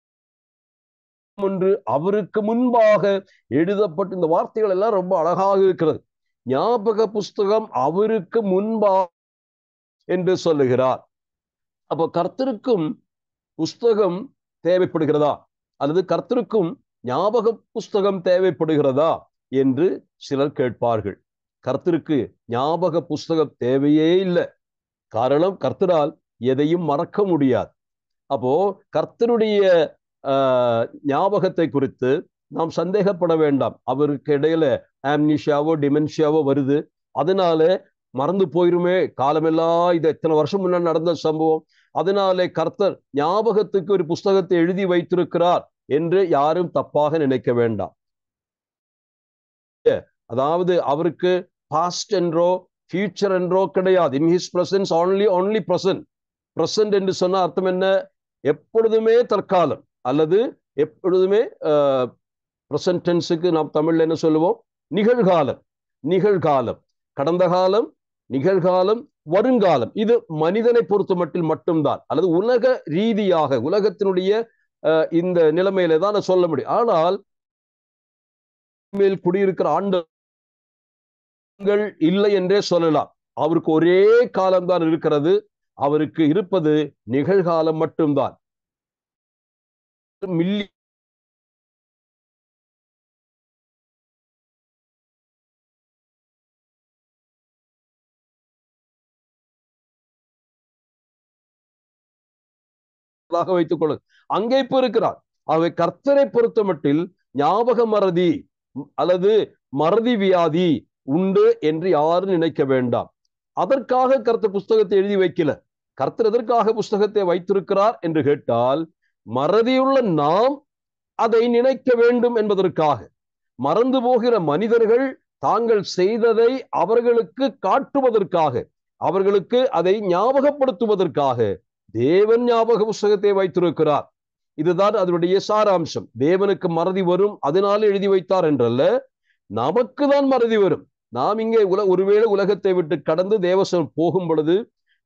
ஒன்று அவருக்கு முன்பாக எழுதப்பட்ட இந்த வார்த்தைகள் எல்லாம் ரொம்ப அழகாக இருக்கிறது. ஞாபக புஸ்தகம் அவருக்கு முன்பாக என்று சொல்லுகிறார். அப்போ கர்த்தருக்கும் புஸ்தகம் தேவைப்படுகிறதா, அல்லது கர்த்தருக்கும் ஞாபக புஸ்தகம் தேவைப்படுகிறதா என்று சிலர் கேட்பார்கள். கர்த்தருக்கு ஞாபக புஸ்தகம் தேவையே இல்லை. காரணம், கர்த்தரால் எதையும் மறக்க முடியாது. அப்போ கர்த்தருடைய ஞாபகத்தை குறித்து நாம் சந்தேகப்பட வேண்டாம். அவருக்கு இடையில ஆம்னிஷியாவோ டிமென்ஷியாவோ வருது, அதனால மறந்து போயிருமே, காலமெல்லாம் இது எத்தனை வருஷம் முன்னாடி நடந்த சம்பவம், அதனாலே கர்த்தர் ஞாபகத்துக்கு ஒரு புஸ்தகத்தை எழுதி வைத்திருக்கிறார் என்று யாரும் தப்பாக நினைக்க வேண்டாம். அதாவது அவருக்கு பாஸ்ட் என்றோ ஃபியூச்சர் என்றோ கிடையாது. In his presence only present. Present என்று சொன்ன அர்த்தம் என்ன? எப்பொழுதுமே தற்காலம், அல்லது எப்பொழுதுமே பிரசன்ட் டென்ஸுக்கு நாம் தமிழ்ல என்ன சொல்லுவோம்? நிகழ்காலம். நிகழ்காலம், கடந்த காலம், நிகழ்காலம், வருங்காலம். இது மனிதனை பொறுத்த மட்டில் மட்டும்தான், அல்லது உலக ரீதியாக உலகத்தினுடைய இந்த நிலைமையில தான் சொல்ல முடியும். ஆனால் மேல் குடியிருக்கிற ஆண்டுகள் இல்லை என்றே சொல்லலாம். அவருக்கு ஒரே காலம்தான் இருக்கிறது. அவருக்கு இருப்பது நிகழ்காலம் மட்டும்தான். வைத்துக் கொள்ள அங்கே இப்ப இருக்கிறார். ஆகவே கர்த்தரை பொறுத்த மட்டில் ஞாபக மறதி அல்லது மறதி வியாதி உண்டு என்று யாரும் நினைக்க வேண்டாம். அதற்காக கர்த்தர் புஸ்தகத்தை எழுதி வைக்கல. கர்த்தர் எதற்காக புஸ்தகத்தை வைத்திருக்கிறார் என்று கேட்டால், மறதியுள்ள நாம் அதை நினைக்க வேண்டும் என்பதற்காக. மறந்து போகிற மனிதர்கள் தாங்கள் செய்ததை அவர்களுக்கு காட்டுவதற்காக, அவர்களுக்கு அதை ஞாபகப்படுத்துவதற்காக தேவன் ஞாபக புஸ்தகத்தை வைத்திருக்கிறார். இதுதான் அதனுடைய சாராம்சம். தேவனுக்கு மறதி வரும், அதனால எழுதி வைத்தார் என்றல்ல, நமக்கு தான் மறதி வரும். நாம் இங்கே ஒருவேளை உலகத்தை விட்டு கடந்து தேவசம் போகும் பொழுது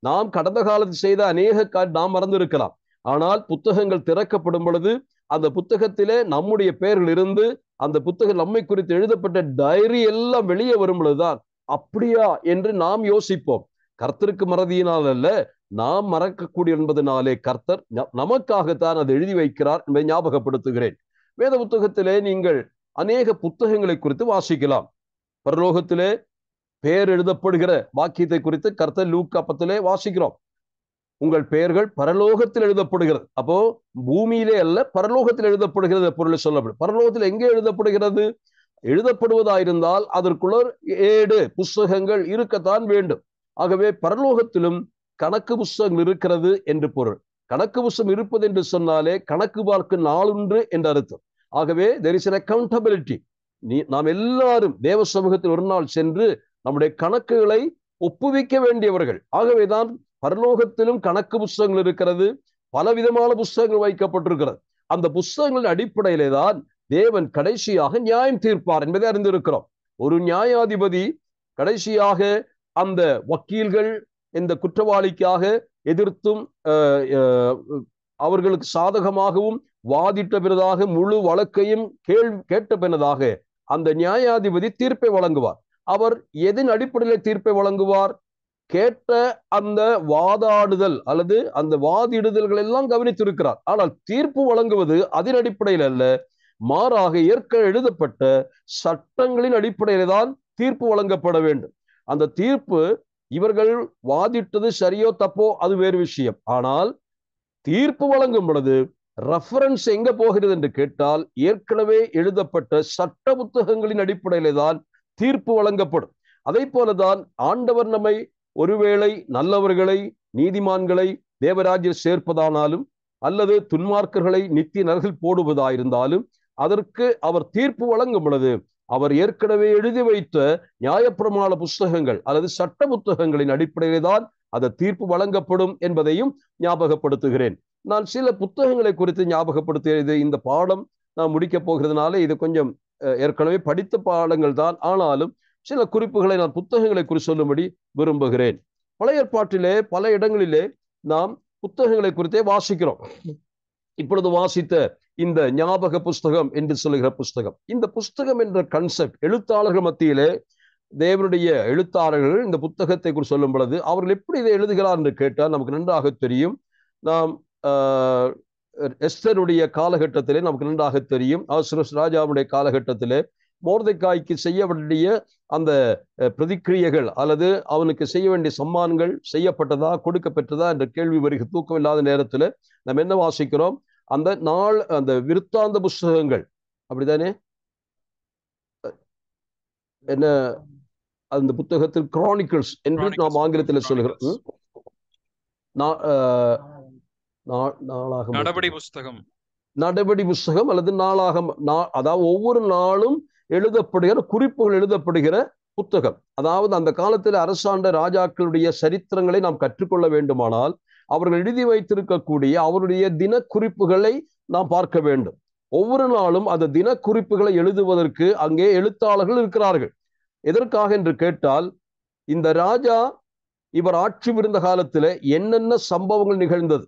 நாம் கடந்த காலத்தில் செய்த அநேக நாம் மறந்திருக்கலாம். ஆனால் புத்தகங்கள் திறக்கப்படும் பொழுது அந்த புத்தகத்திலே நம்முடைய பெயர்கள் இருந்து அந்த புத்தகம் நம்மை குறித்து எழுதப்பட்ட டைரி எல்லாம் வெளியே வரும் பொழுதுதான் அப்படியா என்று நாம் யோசிப்போம். கர்த்தருக்கு மறதியினால் அல்ல, நாம் மறக்கக்கூடிய என்பதனாலே கர்த்தர் நமக்காகத்தான் அதை எழுதி வைக்கிறார் என்பதை ஞாபகப்படுத்துகிறேன். வேத புத்தகத்திலே நீங்கள் அநேக புத்தகங்களை குறித்து வாசிக்கலாம். பரலோகத்திலே பெயர் எழுதப்படுகிற வாக்கியத்தை குறித்து கர்த்தர் லூக்கா 10 வாசிக்கிறோம். உங்கள் பெயர்கள் பரலோகத்தில் எழுதப்படுகிறது. அப்போ பூமியிலே அல்ல, பரலோகத்தில் எழுதப்படுகிறது பொருள் சொல்லப்படும். பரலோகத்தில் எங்கே எழுதப்படுகிறது? எழுதப்படுவதாயிருந்தால் அதற்குள்ள ஏடு புஸ்தகங்கள் இருக்கத்தான் வேண்டும். ஆகவே பரலோகத்திலும் கணக்கு புஸ்தகம் இருக்கிறது என்று பொருள். கணக்கு புஸ்தகம் இருப்பது என்று சொன்னாலே கணக்கு பார்க்க நாளொன்று என்று அர்த்தம். ஆகவே there is an accountability. நாம் எல்லாரும் தேவ சமூகத்தில் ஒரு நாள் சென்று நம்முடைய கணக்குகளை ஒப்புவிக்க வேண்டியவர்கள். ஆகவேதான் பரலோகத்திலும் கணக்கு புஸ்தகங்கள் இருக்கிறது, பலவிதமான புஸ்தகங்கள் வைக்கப்பட்டிருக்கிறது. அந்த புஸ்தகங்களின் அடிப்படையிலே தான் தேவன் கடைசியாக நியாயம் தீர்ப்பார் என்பதை அறிந்திருக்கிறோம். ஒரு நியாயாதிபதி கடைசியாக அந்த வக்கீல்கள் இந்த குற்றவாளிக்காக எதிர்த்தும் அவர்களுக்கு சாதகமாகவும் வாதிட்ட பிறதாக முழு வழக்கையும் கேட்ட பிறதாக அந்த நியாயாதிபதி தீர்ப்பை வழங்குவார். அவர் எதன் அடிப்படையில் தீர்ப்பை வழங்குவார்? கேட்ட அந்த வாதாடுதல் அல்லது அந்த வாதிடுதல்கள் எல்லாம் கவனித்திருக்கிறார். ஆனால் தீர்ப்பு வழங்குவது அதன் அடிப்படையில் அல்ல, மாறாக ஏற்கனவே எழுதப்பட்ட சட்டங்களின் அடிப்படையில் தான் தீர்ப்பு வழங்கப்பட வேண்டும். அந்த தீர்ப்பு இவர்கள் வாதிட்டது சரியோ தப்போ அது வேறு விஷயம். ஆனால் தீர்ப்பு வழங்கும் பொழுது ரெஃபரன்ஸ் எங்க போகிறது என்று கேட்டால் ஏற்கனவே எழுதப்பட்ட சட்ட புத்தகங்களின் அடிப்படையிலே தான் தீர்ப்பு வழங்கப்படும். அதை போலதான் ஆண்டவர் நம்மை ஒருவேளை நல்லவர்களை நீதிமான்களை தேவராஜ்யம் சேர்ப்பதானாலும் அல்லது துன்மார்க்கர்களை நித்திய நரகில் போடுவதாயிருந்தாலும் அதற்கு அவர் தீர்ப்பு வழங்கும் பொழுது அவர் ஏற்கனவே எழுதி வைத்த நியாயப்பிரமாண புஸ்தகங்கள் அல்லது சட்ட புத்தகங்களின் அடிப்படையிலே தான் அந்த தீர்ப்பு வழங்கப்படும் என்பதையும் ஞாபகப்படுத்துகிறேன். நான் சில புத்தகங்களை குறித்து ஞாபகப்படுத்தியது. இந்த பாடம் நான் முடிக்கப் போகிறதுனால இது கொஞ்சம் ஏற்கனவே படித்த பாடங்கள் தான், ஆனாலும் சில குறிப்புகளை நான் புத்தகங்களை குறித்து சொல்லும்படி விரும்புகிறேன். பழைய ஏற்பாட்டிலே பல இடங்களிலே நாம் புத்தகங்களை குறித்தே வாசிக்கிறோம். இப்பொழுது வாசித்த இந்த ஞாபக புஸ்தகம் என்று சொல்லுகிற புஸ்தகம், இந்த புஸ்தகம் என்ற கன்செப்ட் எழுத்தாளர்கள் மத்தியிலே தேவனுடைய எழுத்தாளர்கள் இந்த புத்தகத்தை குறித்து சொல்லும் பொழுது அவர்கள் எப்படி இதை எழுதுகிறார் என்று கேட்டால் நமக்கு நன்றாக தெரியும். நாம் எஸ்தருடைய காலகட்டத்திலே நமக்கு நன்றாக தெரியும். ஆசுரஸ் ராஜாவுடைய காலகட்டத்திலே மோர்தெக்காய்க்கு செய்ய வேண்டிய அந்த பிரதிக்கிரியைகள் அல்லது அவனுக்கு செய்ய வேண்டிய சம்மான்கள் செய்யப்பட்டதா கொடுக்கப்பட்டதா என்ற கேள்வி வருகிற தூக்கம் இல்லாத நேரத்தில் நம்ம என்ன வாசிக்கிறோம்? அந்த நாள் அந்த விருத்தாந்த புஸ்தகங்கள், அப்படித்தானே? என்ன அந்த புத்தகத்தில் கிரானிக்கல்ஸ் என்று நாம் ஆங்கிலத்தில் சொல்கிறோம். நடபடி புஸ்தகம் அல்லது நாளாகம், அதாவது ஒவ்வொரு நாளும் எழுதப்படுகிற குறிப்புகள் எழுதப்படுகிற புத்தகம். அதாவது அந்த காலத்தில் அரசாண்ட ராஜாக்களுடைய சரித்திரங்களை நாம் கற்றுக்கொள்ள வேண்டுமானால் அவர்கள் எழுதி வைத்திருக்கக்கூடிய அவருடைய தினக்குறிப்புகளை நாம் பார்க்க வேண்டும். ஒவ்வொரு நாளும் அந்த தினக்குறிப்புகளை எழுதுவதற்கு அங்கே எழுத்தாளர்கள் இருக்கிறார்கள். எதற்காக என்று கேட்டால் இந்த ராஜா இவர் ஆட்சி புரிந்த காலத்தில் என்னென்ன சம்பவங்கள் நிகழ்ந்தது,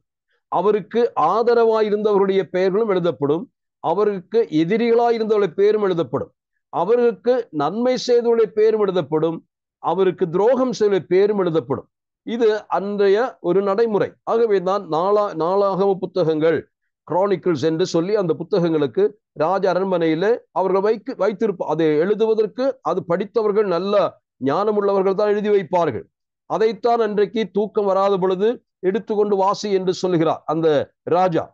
அவருக்கு ஆதரவாயிருந்தவருடைய பெயர்களும் எழுதப்படும், அவருக்கு எதிரிகளாயிருந்தவருடைய பெயரும் எழுதப்படும், அவருக்கு நன்மை செய்தவருடைய பெயரும் எழுதப்படும், அவருக்கு துரோகம் செய்த பெயரும் எழுதப்படும். இது அன்றைய ஒரு நடைமுறை. ஆகவே தான் நாளாகம புத்தகங்கள் கிரானிக்கல்ஸ் என்று சொல்லி அந்த புத்தகங்களுக்கு ராஜ அரண்மனையில அவர்கள் வைத்திருப்பார். அதை எழுதுவதற்கு அது படித்தவர்கள் நல்ல ஞானமுள்ளவர்கள் தான் எழுதி வைப்பார்கள். அதைத்தான் அன்றைக்கு தூக்கம் வராத பொழுது எடுத்துக்கொண்டு வாசி என்று சொல்லுகிறார் அந்த ராஜா.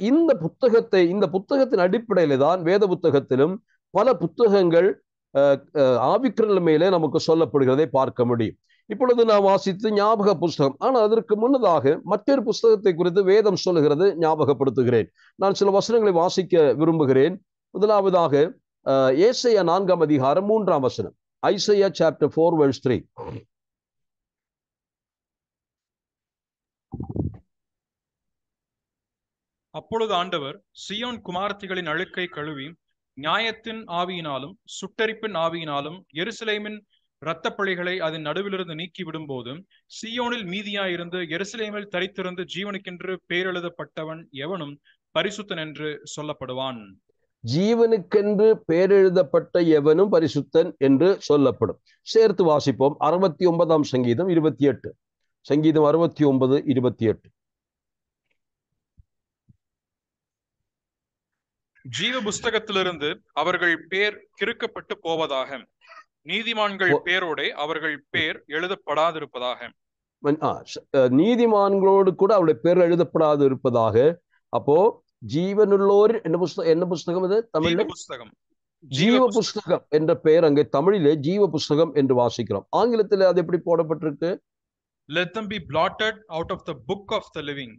இந்த புத்தகத்தின் அடிப்படையில தான் வேத புத்தகத்திலும் பல புத்தகங்கள் ஆவிக்குரிய நிலைமையிலே நமக்கு சொல்லப்படுகிறதை பார்க்க முடியும். இப்பொழுது நான் வாசித்து ஞாபக புஸ்தகம், ஆனால் அதற்கு முன்னதாக மற்றொரு புஸ்தகத்தை குறித்து வேதம் சொல்லுகிறது ஞாபகப்படுத்துகிறேன். நான் சில வசனங்களை வாசிக்க விரும்புகிறேன். முதலாவதாக ஏசாயா 4 அதிகாரம் 3 வசனம். Isaiah chapter 4 verse 3. அப்பொழுது ஆண்டவர் சீயோன் குமாரத்திகளின் அழுக்கை கழுவி நியாயத்தின் ஆவியினாலும் சுட்டரிப்பின் ஆவியினாலும் எருசலேமின் இரத்தப்பழிகளை அதன் நடுவிலிருந்து நீக்கி விடும் போது சீயோனில் மீதியாயிருந்து எருசலேமில் தரித்திருந்து ஜீவனுக்கென்று பேரெழுதப்பட்டவன் எவனும் பரிசுத்தன் என்று சொல்லப்படுவான். ஜீவனுக்கென்று பேரெழுதப்பட்ட எவனும் பரிசுத்தன் என்று சொல்லப்படும். சேர்த்து வாசிப்போம். 69 சங்கீதம் 28. சங்கீதம் 69 28. ஜீவ புஸ்தகத்திலிருந்து அவர்கள் பேர் கிறுக்கப்பட்டு போவதாக, நீதிமான்கள் பேரோட அவர்கள் பேர் எழுதப்படாதிருப்பதாக. நீதிமான்களோடு கூட அவருடைய பேர் எழுதப்படாது இருப்பதாக. அப்போ ஜீவனுள்ளோர் என்ன புஸ்தகம் இது தமிழ்ல? புஸ்தகம், ஜீவ புஸ்தகம் என்ற பெயர் அங்கே தமிழிலே ஜீவ புஸ்தகம் என்று வாசிக்கிறோம். ஆங்கிலத்தில் அது எப்படி போடப்பட்டிருக்கு? Let them be blotted out of the book of the living.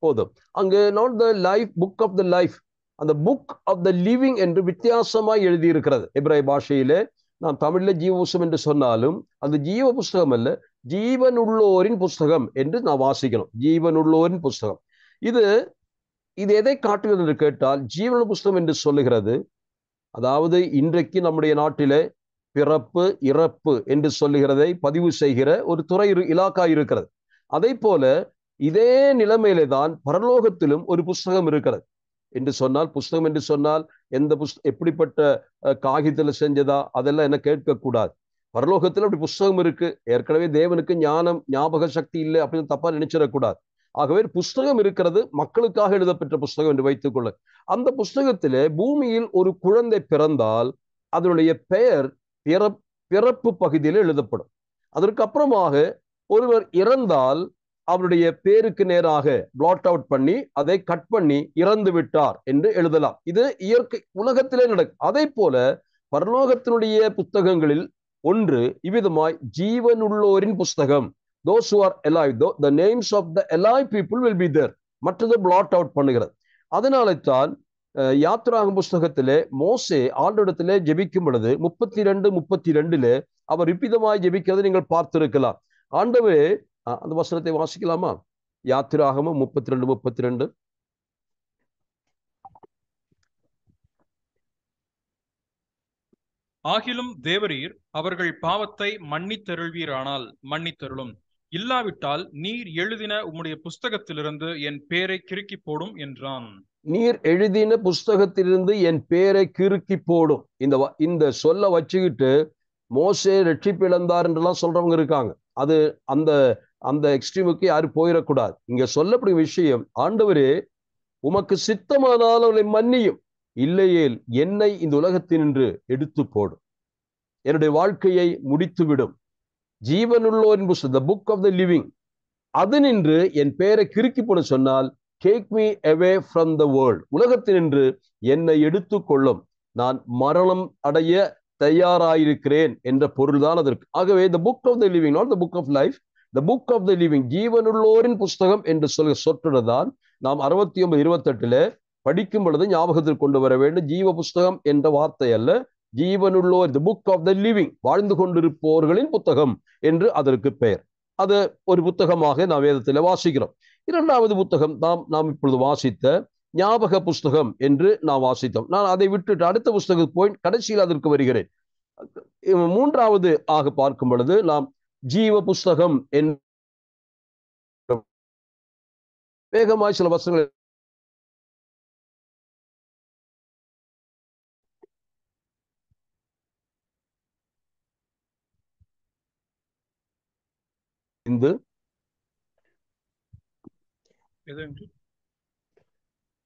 போதும். அங்கே not the life, book of the life, அந்த புக் ஆஃப் த லிவிங் என்று வித்தியாசமாய் எழுதியிருக்கிறது எபிரேய பாஷையிலே. நாம் தமிழ்ல ஜீவ புஸ்தகம் என்று சொன்னாலும் அந்த ஜீவ புஸ்தகம் அல்ல, ஜீவனுள்ளோரின் புஸ்தகம் என்று நாம் வாசிக்கணும். ஜீவனுள்ளோரின் புஸ்தகம். இது எதை காட்டுகிறது என்று கேட்டால், ஜீவன புஸ்தகம் என்று சொல்லுகிறது, அதாவது இன்றைக்கு நம்முடைய நாட்டிலே பிறப்பு இறப்பு என்று சொல்லுகிறதை பதிவு செய்கிற ஒரு துறை இலாக்கா இருக்கிறது. அதை போல இதே நிலைமையிலே தான் பரலோகத்திலும் ஒரு புஸ்தகம் இருக்கிறது என்று சொன்னால், புஸ்தகம் என்று சொன்னால் எந்த எப்படிப்பட்ட காகிதத்தில் செஞ்சதா அதெல்லாம் என்ன கேட்கக்கூடாது. பரலோகத்தில் அப்படி புஸ்தகம் இருக்கு. ஏற்கனவே தேவனுக்கு ஞாபக சக்தி இல்லை அப்படின்னு தப்பா நினைச்சிடக்கூடாது. ஆகவே புஸ்தகம் இருக்கிறது, மக்களுக்காக எழுதப்பெற்ற புஸ்தகம் என்று வைத்துக் கொள்ள. அந்த புஸ்தகத்திலே பூமியில் ஒரு குழந்தை பிறந்தால் அதனுடைய பெயர் பிறப்பு பகுதியில் எழுதப்படும். அதற்கு அப்புறமாக ஒருவர் இறந்தால் அவருடைய பேருக்கு நேராக பிளாட் அவுட் பண்ணி அதை கட் பண்ணி இறந்து விட்டார் என்று எழுதலாம். இது இயற்கை உலகத்திலே நடக்கும். அதே போல பரலோகத்தினுடைய புத்தகங்களில் ஒன்று இவ்விதமாய் ஜீவனுள்ளோரின் புஸ்தகம். Those who are alive, the names of the alive people will be there. மற்றது பிளாட் அவுட் பண்ணுகிறது. அதனால தான் யாத்ராகம புஸ்தகத்திலே மோசே ஆண்டவரிடத்திலே ஜெபிக்கும் பொழுது 32:32 அவர் இவ்விதமாய் ஜெபிக்கிறதை நீங்கள் பார்த்திருக்கலாம். ஆண்டவரே, அந்த வசனத்தை வாசிக்கலாமா? யாத்திராகமம் 32:32. ஆகிலும் தேவரீர் அவர்கள் பாவத்தை மன்னித்தருள்வீரானால் மன்னித்தருளும், இல்லாவிட்டால் நீர் எழுதின உம்முடைய புஸ்தகத்திலிருந்து என் பேரை கிறுக்கி போடும் என்றான். நீர் எழுதின புஸ்தகத்திலிருந்து என் பேரை கிறுக்கி போடும். இந்த சொல்ல வச்சுக்கிட்டு மோசே ரட்சிப்பு இழந்தார் என்றெல்லாம் சொல்றவங்க இருக்காங்க. அது அந்த எக்ஸ்ட்ரீமுக்கு யாரும் போயிடக்கூடாது. இங்க சொல்லப்படும் விஷயம், ஆண்டவரே உமக்கு சித்தமானால் அவளை மன்னியும், இல்லையேல் என்னை இந்த உலகத்தினின்று எடுத்து போடும், என்னுடைய வாழ்க்கையை முடித்துவிடும். ஜீவனுள்ளோரின் புஸ்தகம், the book of the living, அது நின்று என் பெயரை கிறுக்கி போட சொன்னால், take me away from the world, உலகத்தினின்று என்னை எடுத்துக்கொள்ளும், நான் மரணம் அடைய தயாராயிருக்கிறேன் என்ற பொருள்தான் அதற்கு. ஆகவே the book of the living, not the book of life, the book of the living, ஜீவனுள்ளோரின் புஸ்தகம் என்று சொற்றதான் நாம் 69:28 படிக்கும் பொழுது ஞாபகத்தில் கொண்டு வர வேண்டும். ஜீவ புஸ்தகம் என்ற வார்த்தை அல்ல, ஜீவனுள்ளோர், the book of the living, வாழ்ந்து கொண்டிருப்போர்களின் புத்தகம் என்று அதற்கு பெயர். அது ஒரு புத்தகமாக நாம் வேதத்தில் வாசிக்கிறோம். இரண்டாவது புத்தகம் நாம் இப்பொழுது வாசித்த ஞாபக புஸ்தகம் என்று நாம் வாசித்தோம். நான் அதை விட்டுட்டு அடுத்த புஸ்தகம் போய் கடைசியில் அதற்கு வருகிறேன். மூன்றாவது ஆக பார்க்கும் பொழுது நாம் ஜீவ புஸ்தகம் வேகமாய் சில வசனங்கள்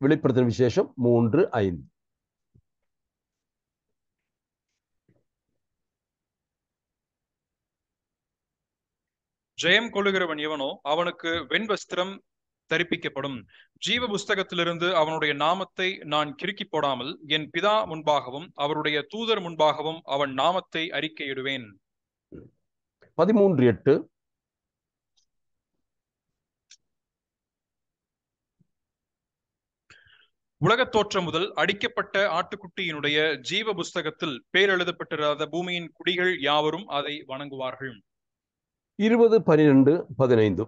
வெளிப்படுத்தின விசேஷம் 3:5. ஜெயம் கொள்ளுகிறவன் எவனோ அவனுக்கு வெண்வஸ்திரம் தரிப்பிக்கப்படும். ஜீவ புஸ்தகத்திலிருந்து அவனுடைய நாமத்தை நான் கிறுக்கி போடாமல் என் பிதா முன்பாகவும் அவருடைய தூதர் முன்பாகவும் அவன் நாமத்தை அறிக்கையிடுவேன். 13:8. உலகத் தோற்றம் முதல் அடிக்கப்பட்ட ஆட்டுக்குட்டியினுடைய ஜீவ புஸ்தகத்தில் பேர் எழுதப்பட்டிராத பூமியின் குடிகள் யாவரும் அதை வணங்குவார்கள். 20:12-15.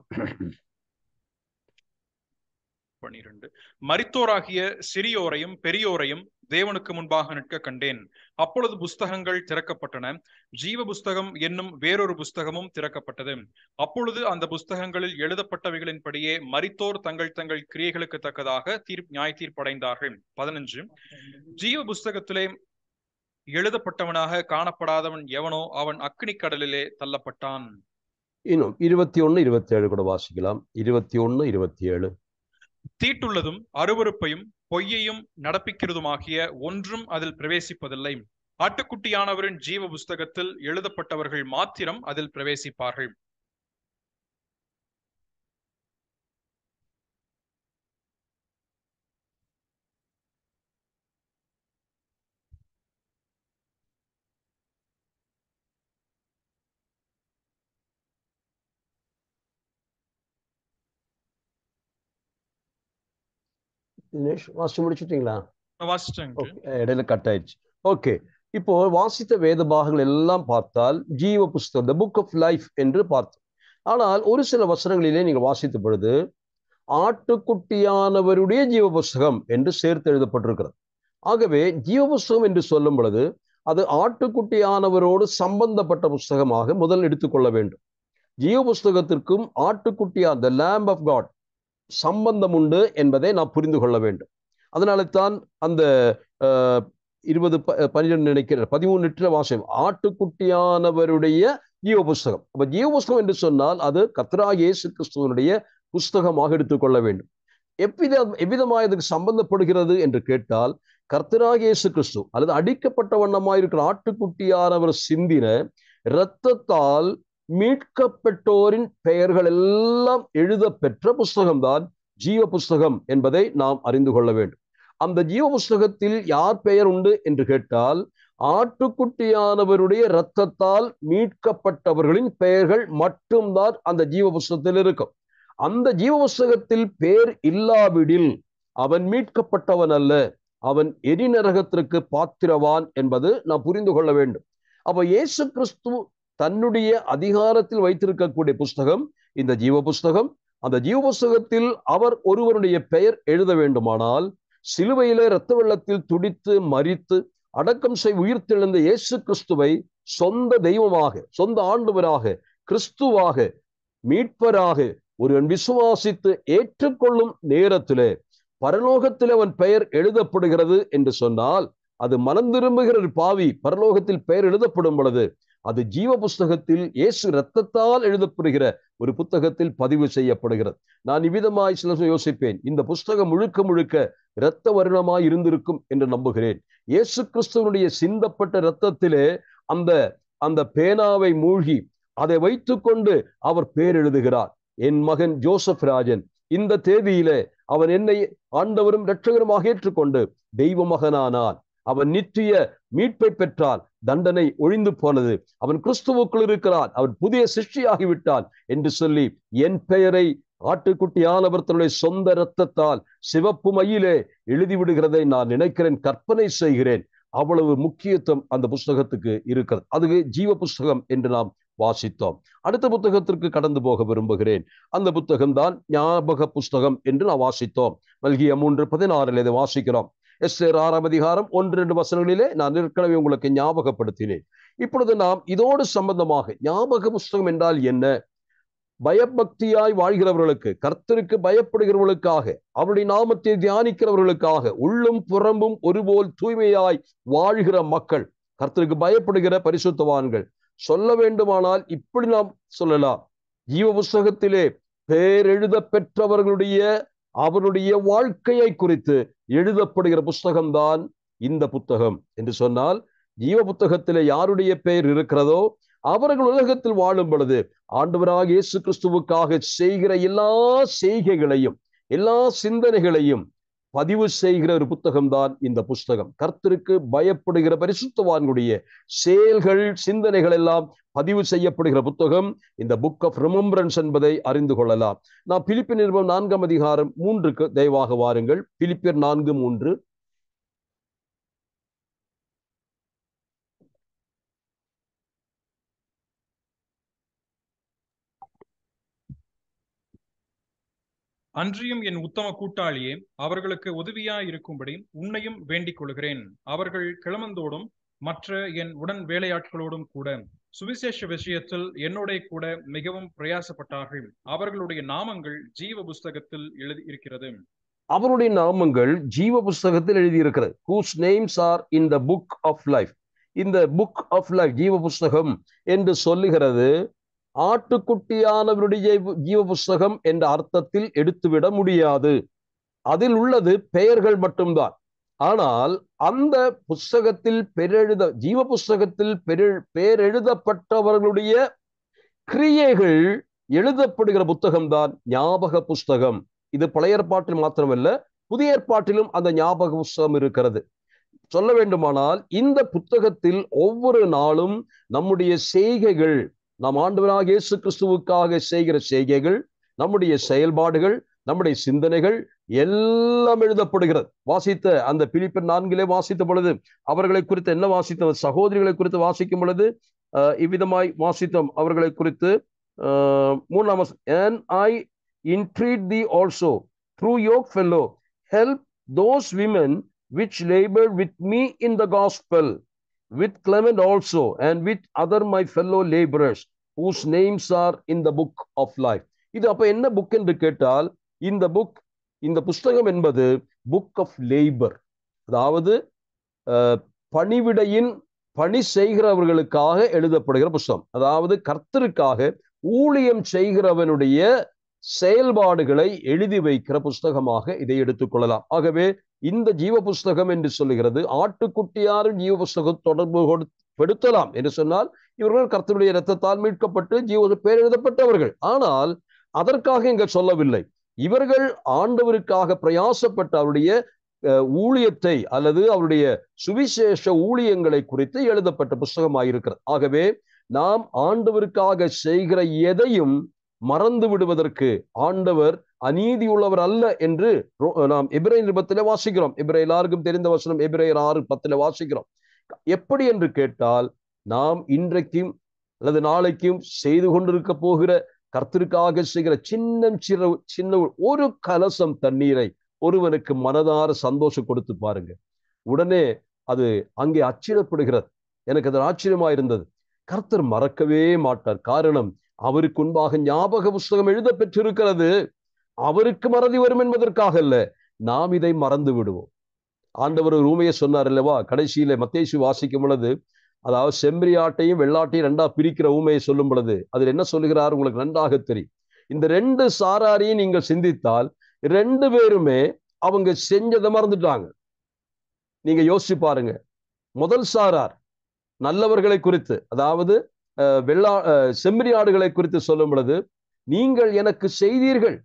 மரித்தோராகிய சிறியோரையும் பெரியோரையும் தேவனுக்கு முன்பாக நிற்க கண்டேன். அப்பொழுது புஸ்தகங்கள் திறக்கப்பட்டன. ஜீவ புஸ்தகம் என்னும் வேறொரு புஸ்தகமும் திறக்கப்பட்டது. அப்பொழுது அந்த புஸ்தகங்களில் எழுதப்பட்டவைகளின்படியே மரித்தோர் தங்கள் தங்கள் கிரியைகளுக்கு தக்கதாக நியாய தீர்ப்படைந்தார்கள். 15. ஜீவ புஸ்தகத்திலே எழுதப்பட்டவனாக காணப்படாதவன் எவனோ அவன் அக்கினி கடலிலே தள்ளப்பட்டான். இன்னும் 21-27 கூட வாசிக்கலாம். 21-27. தீட்டுள்ளதும் அருவருப்பையும் பொய்யையும் நடப்பிக்கிறதுமாகிய ஒன்றும் அதில் பிரவேசிப்பதில்லை. ஆட்டுக்குட்டியானவரின் ஜீவ புஸ்தகத்தில் எழுதப்பட்டவர்கள் மாத்திரம் அதில் பிரவேசிப்பார்கள். தினேஷ் வாசிச்சு முடிச்சுட்டீங்களா? வாசிச்சேங்க. ஓகே, இடையில கட் ஆயிடுச்சு. ஓகே, இப்போ வாசித்த வேத பாகங்கள் எல்லாம் பார்த்தால் ஜீவ புஸ்தகம், த புக் ஆஃப் லைஃப் என்று பார்த்தோம். ஆனால் ஒரு சில வசனங்களிலே நீங்கள் வாசித்த பொழுது ஆட்டுக்குட்டியானவருடைய ஜீவ புஸ்தகம் என்று சேர்த்து எழுதப்பட்டிருக்கிறது. ஆகவே ஜீவ புஸ்தகம் என்று சொல்லும் பொழுது அது ஆட்டுக்குட்டியானவரோடு சம்பந்தப்பட்ட புஸ்தகமாக முதல் எடுத்துக்கொள்ள வேண்டும். ஜீவ புஸ்தகத்திற்கும் ஆட்டுக்குட்டியான் த லேம்ப் ஆஃப் காட் சம்பந்தம் உண்டு என்பதை நாம் புரிந்து கொள்ள வேண்டும். அதனால தான் அந்த 12 நினைக்கிற 13 வாசகம் ஆட்டுக்குட்டியானவருடைய ஜீவ புஸ்தகம். அப்ப ஜீவ புஸ்தகம் என்று சொன்னால் அது கர்த்தராகிய இயேசு கிறிஸ்துவனுடைய புஸ்தகமாக எடுத்துக்கொள்ள வேண்டும். எவ்விதமாக இதுக்கு சம்பந்தப்படுகிறது என்று கேட்டால், கர்த்தராகிய இயேசு கிறிஸ்து அல்லது அடிக்கப்பட்ட வண்ணமாயிருக்கிற ஆட்டுக்குட்டியானவர் சிந்தின இரத்தத்தால் மீட்கப்பட்டோரின் பெயர்கள் எல்லாம் எழுத பெற்ற புஸ்தகம்தான் ஜீவ புஸ்தகம் என்பதை நாம் அறிந்து கொள்ள வேண்டும். அந்த ஜீவ புஸ்தகத்தில் யார் பெயர் உண்டு என்று கேட்டால், ஆட்டுக்குட்டியானவருடைய இரத்தத்தால் மீட்கப்பட்டவர்களின் பெயர்கள் மட்டும்தான் அந்த ஜீவ புஸ்தகத்தில் இருக்கும். அந்த ஜீவ புஸ்தகத்தில் பேர் இல்லாவிடில் அவன் மீட்கப்பட்டவன் அல்ல, அவன் எரிநரகத்திற்கு பாத்திரவான் என்பது நாம் புரிந்து கொள்ள வேண்டும். அப்ப இயேசு கிறிஸ்து தன்னுடைய அதிகாரத்தில் வைத்திருக்கக்கூடிய புஸ்தகம் இந்த ஜீவ புஸ்தகம். அந்த ஜீவ புஸ்தகத்தில் அவர் ஒருவருடைய பெயர் எழுத வேண்டுமானால், சிலுவையிலே இரத்த வெள்ளத்தில் துடித்து மரித்து அடக்கம் செய் உயிர்த்தெழுந்த இயேசு கிறிஸ்துவை சொந்த தெய்வமாக, சொந்த ஆண்டவராக, கிறிஸ்துவாக, மீட்பராக ஒருவன் விசுவாசித்து ஏற்றுக்கொள்ளும் நேரத்திலே பரலோகத்தில் அவன் பெயர் எழுதப்படுகிறது என்று சொன்னால், அது மனம் திரும்புகிற ஒரு பாவி பரலோகத்தில் பெயர் எழுதப்படும் பொழுது அது ஜீவ புஸ்தகத்தில் இயேசு இரத்தத்தால் எழுதப்படுகிற ஒரு புத்தகத்தில் பதிவு செய்யப்படுகிறது. நான் இவ்விதமாய் சில யோசிப்பேன், இந்த புஸ்தகம் முழுக்க முழுக்க இரத்த வருணமாய் இருந்திருக்கும் என்று நம்புகிறேன். இயேசு கிறிஸ்துவனுடைய சிந்தப்பட்ட இரத்தத்திலே அந்த பேனாவை மூழ்கி அதை வைத்துக்கொண்டு அவர் பேர் எழுதுகிறார். என் மகன் ஜோசப் ராஜன் இந்த தேதியிலே அவன் என்னை ஆண்டவரும் இரட்சகருமாக ஏற்றுக்கொண்டு தெய்வ மகனானான். அவன் நித்திய மீட்பை பெற்றான், தண்டனை ஒழிந்து போனது, அவன் கிறிஸ்துவுக்குள் இருக்கிறான், அவன் புதிய சிருஷ்டியாகிவிட்டான் என்று சொல்லி என் பெயரை ஆட்டுக்குட்டியானவர் தன்னுடைய சொந்த இரத்தத்தால் சிவப்பு மையிலே எழுதிவிடுகிறதை நான் நினைக்கிறேன், கற்பனை செய்கிறேன். அவ்வளவு முக்கியத்துவம் அந்த புஸ்தகத்துக்கு இருக்கிறது. அது ஜீவ புஸ்தகம் என்று நாம் வாசித்தோம். அடுத்த புத்தகத்திற்கு கடந்து போக விரும்புகிறேன். அந்த புத்தகம் தான் ஞாபக புஸ்தகம் என்று நாம் வாசித்தோம். மல்கிய 3:16 இதை வாசிக்கிறோம். எஸ்தேர் 6ஆம் அதிகாரம் 1-2 வசனங்களிலே நான் ஏற்கனவே உங்களுக்கு ஞாபகப்படுத்தினேன். இப்பொழுது நாம் இதோடு சம்பந்தமாக ஞாபக புஸ்தகம் என்றால் என்ன, பயபக்தியாய் வாழ்கிறவர்களுக்கு, கர்த்தருக்கு பயப்படுகிறவர்களுக்காக, அவருடைய நாமத்தை தியானிக்கிறவர்களுக்காக, உள்ளும் புறம்பும் ஒருபோல் தூய்மையாய் வாழ்கிற மக்கள், கர்த்தருக்கு பயப்படுகிற பரிசுத்தவான்கள். சொல்ல வேண்டுமானால் இப்படி நாம் சொல்லலாம், ஜீவ புஸ்தகத்திலே பேர் எழுத பெற்றவர்களுடைய அவருடைய வாழ்க்கையை குறித்து எழுதப்படுகிற புஸ்தகம்தான் இந்த புத்தகம் என்று சொன்னால், ஜீவ புத்தகத்திலே யாருடைய பெயர் இருக்கிறதோ அவர்கள் உலகத்தில் வாழும் பொழுது ஆண்டவராகிய இயேசு கிறிஸ்துவுக்காக செய்கிற எல்லா செய்கைகளையும் எல்லா சிந்தனைகளையும் பதிவு செய்கிற ஒரு புத்தகம் தான் இந்த புஸ்தகம். கர்த்தருக்கு பயப்படுகிற பரிசுத்தவான்களுடைய செயல்கள், சிந்தனைகள் எல்லாம் பதிவு செய்யப்படுகிற புத்தகம் இந்த புக் ஆஃப் ரிமெம்பரன்ஸ் என்பதை அறிந்து கொள்ளலாம். நாம் பிலிப்பியர் நிருபம் 4ஆம் அதிகாரம் 3க்கு தயவாக வாருங்கள். பிலிப்பியர் 4:3. அன்றியும் என் உத்தம கூட்டாளியே, அவர்களுக்கு உதவியாய் இருக்கும்படி உன்னையும் வேண்டிக் கொள்கிறேன். அவர்கள் கிளமந்தோடும் மற்ற என் உடன் வேலையாட்களோடும் கூட சுவிசேஷ விஷயத்தில் என்னோட கூட மிகவும் பிரயாசப்பட்டார்கள். அவர்களுடைய நாமங்கள் ஜீவ புஸ்தகத்தில் எழுதி இருக்கிறது. அவருடைய நாமங்கள் ஜீவ புஸ்தகத்தில் எழுதியிருக்கிறது. whose names are in the book of life. இந்த புக் ஆஃப் லைஃப் ஜீவ புஸ்தகம் என்று சொல்லுகிறது. ஆட்டுக்குட்டியானவருடைய ஜீவ புஸ்தகம் என்ற அர்த்தத்தில் எடுத்துவிட முடியாது. அதில் உள்ளது பெயர்கள் மட்டும்தான். ஆனால் அந்த புஸ்தகத்தில் ஜீவ புஸ்தகத்தில் பேர் எழுதப்பட்டவர்களுடைய கிரியைகள் எழுதப்படுகிற புத்தகம்தான் ஞாபக புஸ்தகம். இது பழைய ஏற்பாட்டில் மாத்திரமல்ல, புதிய ஏற்பாட்டிலும் அந்த ஞாபக புஸ்தகம் இருக்கிறது. சொல்ல வேண்டுமானால் இந்த புத்தகத்தில் ஒவ்வொரு நாளும் நம்முடைய செய்கைகள், நாம் ஆண்டவராகிய இயேசு கிறிஸ்துவுக்காக செய்கிற செய்கைகள், நம்முடைய செயல்பாடுகள், நம்முடைய சிந்தனைகள் எல்லாம் எழுதப்படுகிறது. வாசித்த அந்த பிலிப்பியர் 4 வாசித்த பொழுது அவர்களை குறித்து என்ன வாசித்தோம்? சகோதரிகளை குறித்து வாசிக்கும் பொழுது இவ்விதமாய் வாசித்தோம். அவர்களை குறித்து 3 and I entreat thee also through your fellow help those women which labor with me in the gospel, with Clement also and with other my fellow laborers whose names are in the book of life. இது அப்ப என்ன book என்று கேட்டால், இந்த புஸ்தகம் என்பது book of labour, அதாவது பணிவிடையின் பணி செய்கிறவர்களுக்காக எழுதப்படுகிற புஸ்தகம். அதாவது கர்த்தருக்காக ஊழியம் செய்கிறவனுடைய செயல்பாடுகளை எழுதி வைக்கிற புஸ்தகமாக இதை எடுத்துக்கொள்ளலாம். ஆகவே இந்த ஜீவ புஸ்தகம் என்று சொல்லுகிறது, ஆட்டுக்குட்டியாரும் ஜீவ புஸ்தகம் தொடர்பு படுத்தலாம் என்று சொன்னால், இவர்கள் கர்த்தருடைய இரத்தத்தால் மீட்கப்பட்டு ஜீவ பேர் எழுதப்பட்டவர்கள். ஆனால் அதற்காக இங்க சொல்லவில்லை. இவர்கள் ஆண்டவருக்காக பிரயாசப்பட்ட அவருடைய ஊழியத்தை அல்லது அவருடைய சுவிசேஷ ஊழியங்களை குறித்து எழுதப்பட்ட புஸ்தகமாயிருக்கிறது. ஆகவே நாம் ஆண்டவருக்காக செய்கிற எதையும் மறந்து விடுவதற்கு ஆண்டவர் அநீதி உள்ளவர் அல்ல என்று நாம் எபிரேயர் நிருபத்திலே வாசிக்கிறோம். எபிரேயர் எல்லாருக்கும் தெரிந்த வசனம் எபிரேயர் 6:10 வாசிக்கிறோம். எப்படி என்று கேட்டால், நாம் இன்றைக்கும் அல்லது நாளைக்கும் செய்து கொண்டிருக்க போகிற கர்த்தருக்காக செய்கிற சின்ன ஒரு கலசம் தண்ணீரை ஒருவனுக்கு மனதார சந்தோஷம் கொடுத்து பாருங்க, உடனே அது அங்கே அச்சிடப்படுகிறது. எனக்கு அது ஆச்சரியமா இருந்தது. கர்த்தர் மறக்கவே மாட்டார். காரணம், அவருக்கு முன்பாக ஞாபக புஸ்தகம் எழுத பெற்றிருக்கிறது. அவருக்கு மறதி வரும் என்பதற்காக அல்ல, நாம் இதை மறந்து விடுவோம். ஆண்டவர் ஒரு ஊமையை சொன்னார் அல்லவா, கடைசியில மத்தேயு வாசிக்கும் பொழுது, அதாவது செம்மறியாட்டையும் வெள்ளாட்டையும் 2 பிரிக்கிற ஊமையை சொல்லும் பொழுது அதில் என்ன சொல்லுகிறார் உங்களுக்கு நன்றாக தெரியும். இந்த 2 சாராரையும் நீங்கள் சிந்தித்தால் 2 பேருமே அவங்க செஞ்சதை மறந்துட்டாங்க. நீங்க யோசிச்சு பாருங்க. முதல் சாரார் நல்லவர்களை குறித்து, அதாவது செம்மறியாடுகளை குறித்து சொல்லும் பொழுது, நீங்கள் எனக்கு செய்தீர்கள்,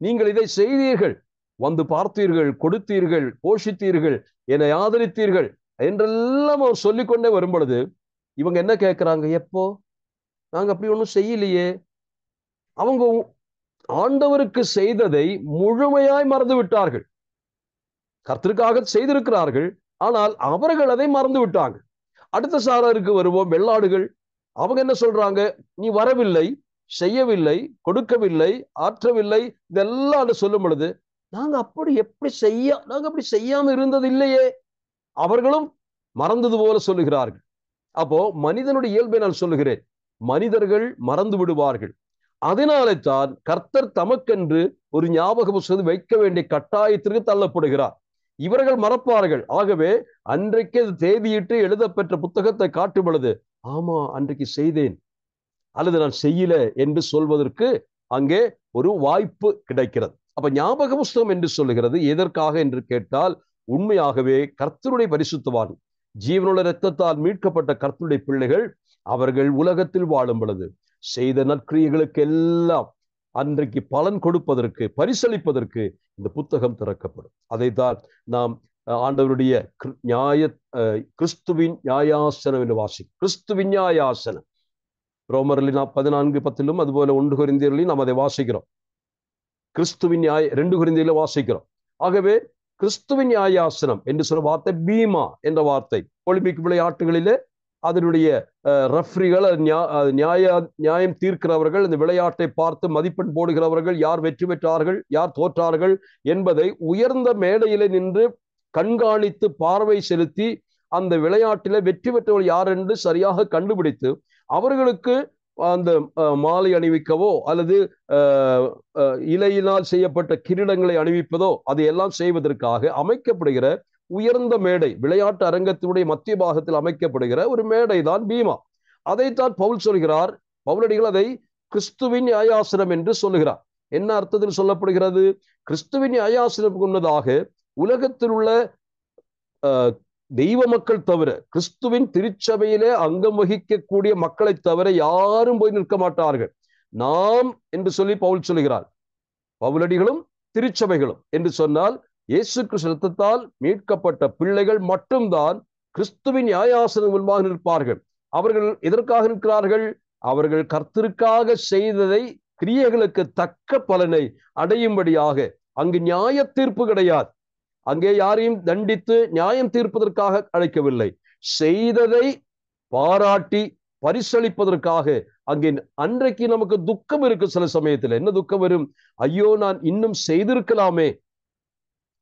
நீங்கள் இதை செய்தீர்கள், வந்து பார்த்தீர்கள், கொடுத்தீர்கள், போஷித்தீர்கள், என்னை ஆதரித்தீர்கள் என்றெல்லாம் அவர் சொல்லிக்கொண்டே வரும் பொழுது இவங்க என்ன கேட்கிறாங்க? எப்போ? நாங்க அப்படி ஒன்றும் செய்யலையே. அவங்க ஆண்டவருக்கு செய்ததை முழுமையாய் மறந்து விட்டார்கள். கர்த்தருக்காக செய்திருக்கிறார்கள், ஆனால் அவர்கள் அதை மறந்து விட்டாங்க. அடுத்த சாராருக்கு வருவோம், வெள்ளாடுகள். அவங்க என்ன சொல்றாங்க? நீ வரவில்லை, செய்யவில்லை, கொடுக்கவில்லை, ஆற்றவில்லை, இதெல்லாம் சொல்லும் பொழுது நாங்க அப்படி செய்யாம இருந்தது இல்லையே. அவர்களும் மறந்தது போல சொல்லுகிறார்கள். அப்போ மனிதனுடைய இயல்பை நான் சொல்லுகிறேன், மனிதர்கள் மறந்து விடுவார்கள். அதனாலே தான் கர்த்தர் தமக்கென்று ஒரு ஞாபக புஸ்தகம் வைக்க வேண்டிய கட்டாயத்திற்கு தள்ளப்படுகிறார். இவர்கள் மறப்பார்கள். ஆகவே அன்றைக்கு தேதியிட்டு எழுதப்பெற்ற புத்தகத்தை காட்டும் பொழுது, ஆமா அன்றைக்கு செய்தேன் அல்லது நான் செய்யல என்று சொல்வதற்கு அங்கே ஒரு வாய்ப்பு கிடைக்கிறது. அப்ப ஞாபக புஸ்தகம் என்று சொல்லுகிறது எதற்காக என்று கேட்டால், உண்மையாகவே கர்த்தருடைய பரிசுத்தவான் ஜீவனுள்ள இரத்தத்தால் மீட்கப்பட்ட கர்த்தருடைய பிள்ளைகள் அவர்கள் உலகத்தில் வாழும் பொழுது செய்த நற்கிரியைகளுக்கு எல்லாம் அன்றைக்கு பலன் கொடுப்பதற்கு, பரிசளிப்பதற்கு இந்த புத்தகம் திறக்கப்படும். அதைத்தான் நாம் ஆண்டவருடைய கிறிஸ்துவின் நியாயாசனம் என்று கிறிஸ்துவின் நியாயாசனம் ரோமரில் 14:10 அதுபோல 1 கொரிந்தியரிலும் நாம் அதை வாசிக்கிறோம். கிறிஸ்துவின் 2 கொரிந்தியரில் வாசிக்கிறோம். ஆகவே கிறிஸ்துவின் நியாயாசனம் என்று சொல்ல வார்த்தை பீமா என்ற வார்த்தை. ஒலிம்பிக் விளையாட்டுகளிலே அதனுடைய ரெஃப்ரிகள், நியாயம் தீர்க்கிறவர்கள், இந்த விளையாட்டை பார்த்து மதிப்பெண் போடுகிறவர்கள், யார் வெற்றி பெற்றார்கள், யார் தோற்றார்கள் என்பதை உயர்ந்த மேடையிலே நின்று கண்காணித்து பார்வை செலுத்தி அந்த விளையாட்டிலே வெற்றி பெற்றவர்கள் யார் என்று சரியாக கண்டுபிடித்து அவர்களுக்கு அந்த மாலை அணிவிக்கவோ அல்லது இலையினால் செய்யப்பட்ட கிரீடங்களை அணிவிப்பதோ அதையெல்லாம் செய்வதற்காக அமைக்கப்படுகிற உயர்ந்த மேடை, விளையாட்டு அரங்கத்தினுடைய மத்திய பாகத்தில் அமைக்கப்படுகிற ஒரு மேடை தான் பீமா. அதைத்தான் பவுல் சொல்கிறார். பவுலடிகள் அதை கிறிஸ்துவின் நியாயாசனம் என்று சொல்லுகிறார். என்ன அர்த்தத்தில் சொல்லப்படுகிறது? கிறிஸ்துவின் நியாயாசனம் முன்னதாக உலகத்தில் உள்ள தெய்வ மக்கள் தவிர, கிறிஸ்துவின் திருச்சபையிலே அங்கம் வகிக்கக்கூடிய மக்களை தவிர யாரும் போய் நிற்க மாட்டார்கள். நாம் என்று சொல்லி பவுல் சொல்லுகிறார். பவுலடிகளும் திருச்சபைகளும் என்று சொன்னால் இயேசு கிறிஸ்து இரத்தத்தால் மீட்கப்பட்ட பிள்ளைகள் மட்டும்தான் கிறிஸ்துவின் நியாயாசனம் முன்பாக நிற்பார்கள். அவர்கள் எதற்காக நிற்கிறார்கள்? அவர்கள் கர்த்தருக்காக செய்ததை கிரியைகளுக்கு தக்க பலனை அடையும்படியாக. அங்கு நியாய தீர்ப்பு கிடையாது. அங்கே யாரையும் தண்டித்து நியாயம் தீர்ப்பதற்காக அழைக்கவில்லை. செய்ததை பாராட்டி பரிசளிப்பதற்காக. அங்கே அன்றைக்கு நமக்கு துக்கம் இருக்கு. சில சமயத்துல என்ன துக்கம் வரும்? ஐயோ, நான் இன்னும் செய்திருக்கலாமே.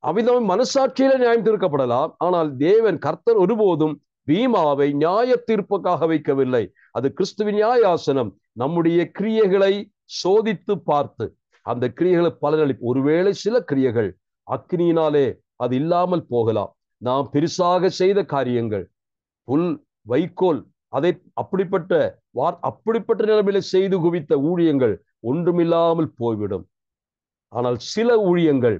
அவ்விதம் மனசாட்சியில நியாயம் தீர்க்கப்படலாம். ஆனால் தேவன் கர்த்தர் ஒருபோதும் பீமாவை நியாய தீர்ப்புக்காக வைக்கவில்லை. அது கிறிஸ்துவின் நியாயாசனம். நம்முடைய கிரியைகளை சோதித்து பார்த்து அந்த கிரியைகளை பலனளிப்பு. ஒருவேளை சில கிரியைகள் அக்னியினாலே அது இல்லாமல் போகலாம். நாம் பெருசாக செய்த காரியங்கள், புல் வைக்கோல், அதை அப்படிப்பட்ட நிலைமையில செய்து குவித்த ஊழியங்கள் ஒன்றுமில்லாமல் போய்விடும். ஆனால் சில ஊழியங்கள்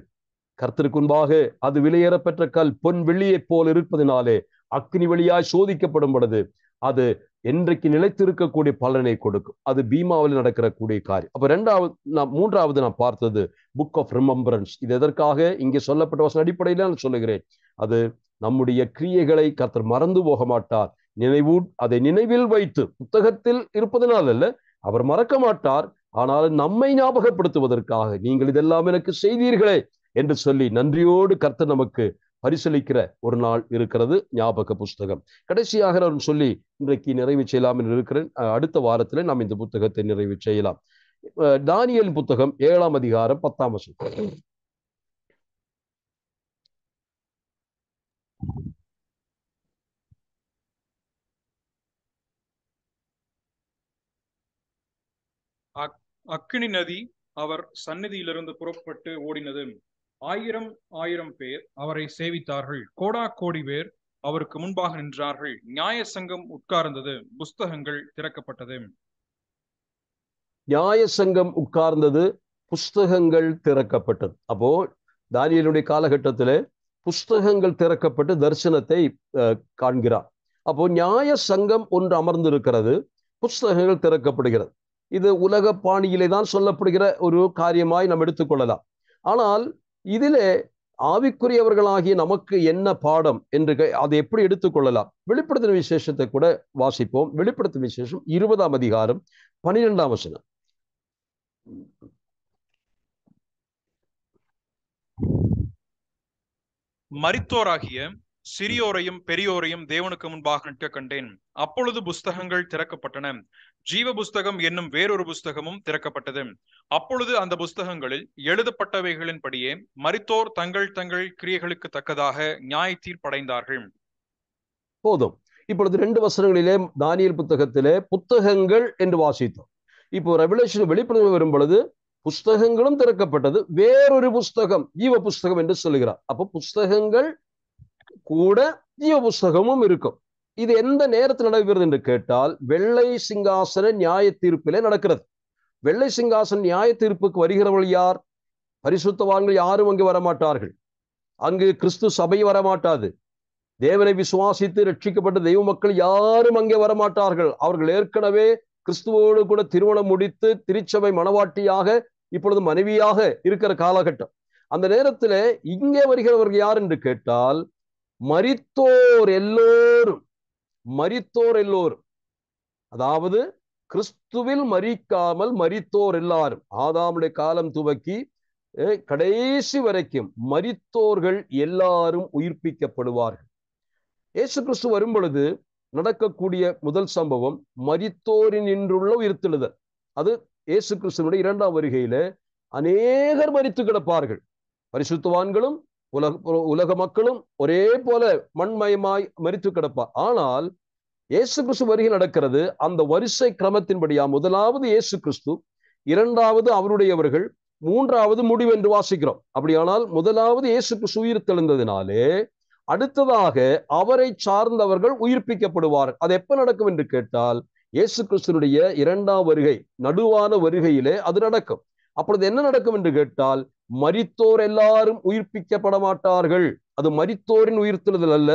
கர்த்தருக்கு முன்பாக அது விலையேறப்பெற்ற கல், பொன் வெள்ளியைப் போல் இருப்பதினாலே அக்னி வழியாய் சோதிக்கப்படும் பொழுது அது என்றைக்கு நிலைத்திருக்கக்கூடிய பலனை கொடுக்கும். அது பீமாவில் நடக்கிற கூடிய காரியம். அப்ப மூன்றாவது நான் பார்த்தது புக் ஆஃப் ரிமெம்பரன்ஸ். இது எதற்காக இங்கே சொல்லப்பட்ட வசன அடிப்படையில் நான் சொல்லுகிறேன். அது நம்முடைய கிரியைகளை கர்த்தர் மறந்து போக மாட்டார். அதை நினைவில் வைத்து, புத்தகத்தில் இருப்பதனால் அல்ல, அவர் மறக்க மாட்டார். ஆனால் நம்மை ஞாபகப்படுத்துவதற்காக, நீங்கள் இதெல்லாம் எனக்கு செய்தீர்களே என்று சொல்லி நன்றியோடு கர்த்தர் நமக்கு பரிசளிக்கிற ஒரு நாள் இருக்கிறது. ஞாபக புஸ்தகம். கடைசியாக நான் சொல்லி இன்றைக்கு நிறைவு செய்யலாம் என்று இருக்கிறேன். அடுத்த வாரத்தில் நாம் இந்த புத்தகத்தை நிறைவு செய்யலாம். தானியேல் புத்தகம் 7ஆம் அதிகாரம் 10ஆம் வசனம். அக்கினி நதி அவர் சந்நிதியிலிருந்து புறப்பட்டு ஓடினது. 1000 பேர் அவரை சேவித்தார்கள். கோடா கோடி பேர் அவருக்கு முன்பாக நின்றார்கள். நியாய சங்கம் உட்கார்ந்தது, புஸ்தகங்கள் திறக்கப்பட்டது. நியாய சங்கம் உட்கார்ந்தது, புஸ்தகங்கள் திறக்கப்பட்டது. அப்போ தானியேலுடைய காலகட்டத்திலே புஸ்தகங்கள் திறக்கப்பட்டு தரிசனத்தை காண்கிறார். அப்போ நியாய சங்கம் ஒன்று அமர்ந்திருக்கிறது, புஸ்தகங்கள் திறக்கப்படுகிறது. இது உலக பாணியிலே தான் சொல்லப்படுகிற ஒரு காரியமாய் நாம் எடுத்துக்கொள்ளலாம். ஆனால் இதிலே ஆவிக்குரியவர்களாகிய நமக்கு என்ன பாடம் என்று அதை எப்படி எடுத்துக்கொள்ளலாம்? வெளிப்படுத்தின விசேஷத்தை கூட வாசிப்போம். வெளிப்படுத்தின விசேஷம் 20ஆம் அதிகாரம் 12ஆம் வசனம். மரித்தோராகிய சிறியோரையும் பெரியோரையும் தேவனுக்கு முன்பாக நிற்க கண்டேன். அப்பொழுது புஸ்தகங்கள் திறக்கப்பட்டன. ஜீவ புஸ்தகம் என்னும் வேறொரு புஸ்தகமும் திறக்கப்பட்டது. அப்பொழுது அந்த புஸ்தகங்களில் எழுதப்பட்டவைகளின் படியே மரித்தோர் தங்கள் தங்கள் கிரியைகளுக்கு தக்கதாக நியாய தீர்ப்படைந்தார்கள். போதும். இப்பொழுது 2 வசனங்களிலே தானியேல் புத்தகத்திலே புத்தகங்கள் என்று வாசித்தோம். இப்போ ரெவலேஷன் வெளிப்படுத்த வரும் பொழுது புஸ்தகங்களும் திறக்கப்பட்டது, வேறொரு புஸ்தகம் ஜீவ புஸ்தகம் என்று சொல்லுகிறார். அப்போ புஸ்தகங்கள் கூட ஜீவ புஸ்தகமும் இருக்கும். இது எந்த நேரத்தில் நடக்கிறது என்று கேட்டால், வெள்ளை சிங்காசன நியாய தீர்ப்பிலே நடக்கிறது. வெள்ளை சிங்காசன நியாய தீர்ப்புக்கு வருகிறவர்கள் யார்? பரிசுத்தவான்கள் யாரும் அங்கு வரமாட்டார்கள். அங்கு கிறிஸ்து சபை வரமாட்டாது. தேவனை விசுவாசித்து ரட்சிக்கப்பட்ட தெய்வ மக்கள் யாரும் அங்கே வரமாட்டார்கள். அவர்கள் ஏற்கனவே கிறிஸ்துவோடு கூட திருமணம் முடித்து திருச்சபை மணவாட்டியாக இப்பொழுது மனைவியாக இருக்கிற காலகட்டம். அந்த நேரத்தில் இங்கே வருகிறவர்கள் யார் என்று கேட்டால், மரித்தோர் எல்லோரும், அதாவது கிறிஸ்துவில் மரிக்காமல் மரித்தோர் எல்லாரும், ஆதாமுடைய காலம் துவக்கி கடைசி வரைக்கும் மரித்தோர்கள் எல்லாரும் உயிர்ப்பிக்கப்படுவார்கள். இயேசு கிறிஸ்து வரும் பொழுது நடக்கக்கூடிய முதல் சம்பவம் மரித்தோரின் நின்றுள்ள உயிர்த்தெழுதல். அது இயேசு கிறிஸ்துவனுடைய 2ஆம் வருகையில அநேகர் மரித்து கிடப்பார்கள். பரிசுத்தவான்களும் உலக மக்களும் ஒரே போல மண்மயமாய் மரித்து கிடப்பார். ஆனால் இயேசு கிறிஸ்து வருகை நடக்கிறது அந்த வரிசை கிரமத்தின்படியா. முதலாவது இயேசு கிறிஸ்து, 2வது அவருடையவர்கள், 3வது முடிவு என்று வாசிக்கிறோம். அப்படியானால் முதலாவது இயேசு கிறிஸ்து உயிர் தெழுந்ததினாலே அடுத்ததாக அவரை சார்ந்தவர்கள் உயிர்ப்பிக்கப்படுவார். அது எப்ப நடக்கும் என்று கேட்டால், இயேசு கிறிஸ்துனுடைய 2ஆம் வருகை, நடுவான வருகையிலே அது நடக்கும். அப்பொழுது என்ன நடக்கும் என்று கேட்டால், மரித்தோர் எல்லாரும் உயிர்ப்பிக்கப்பட மாட்டார்கள். அது மரித்தோரின் உயிர்த்தெழுதல் அல்ல,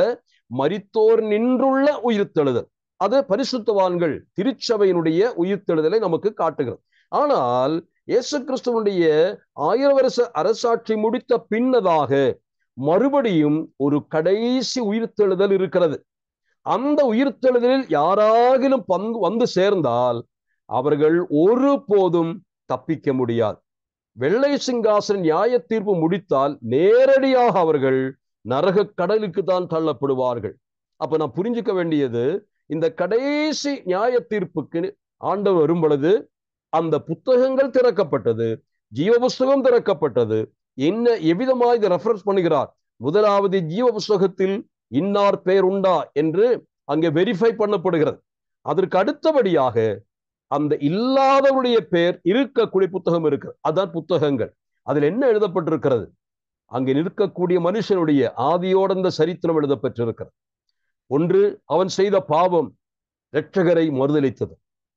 மரித்தோர் நின்றுள்ள உயிர்த்தெழுதல். அது பரிசுத்தவான்கள் திருச்சபையினுடைய உயிர்த்தெழுதலை நமக்கு காட்டுகிறது. ஆனால் இயேசு கிறிஸ்துவனுடைய 1000 வருஷ அரசாட்சி முடித்த பின்னதாக மறுபடியும் ஒரு கடைசி உயிர்த்தெழுதல் இருக்கிறது. அந்த உயிர்த்தெழுதலில் யாராகிலும் வந்து சேர்ந்தால் அவர்கள் ஒருபோதும் தப்பிக்க முடியாது. வெள்ளை சிங்காசன நியாய தீர்ப்பு முடித்தால் நேரடியாக அவர்கள் நரக கடலுக்கு தான் தள்ளப்படுவார்கள். அப்ப நான் புரிஞ்சுக்க வேண்டியது, இந்த கடைசி நியாய தீர்ப்புக்கு ஆண்டவர் வரும் பொழுது அந்த புத்தகங்கள் திறக்கப்பட்டது, ஜீவ புஸ்தகம் திறக்கப்பட்டது. என்ன எவ்விதமாக இதை ரெஃபரன்ஸ் பண்ணுகிறார்? முதலாவது ஜீவ புஸ்தகத்தில் இன்னார் பெயர் உண்டா என்று அங்கே வெரிஃபை பண்ணப்படுகிறது. அதற்கு அடுத்தபடியாக அந்த இல்லாதவருடைய பெயர் இருக்கக்கூடிய புத்தகம் இருக்கு. அதான் புத்தகங்கள். அதில் என்ன எழுதப்பட்டிருக்கிறது? அங்கே நிற்கக்கூடிய மனுஷனுடைய ஆதியோட இந்த சரித்திரம் எழுதப்பட்டிருக்கிறது. ஒன்று, அவன் செய்த பாவம் இரட்சகரை மறுதலித்தது,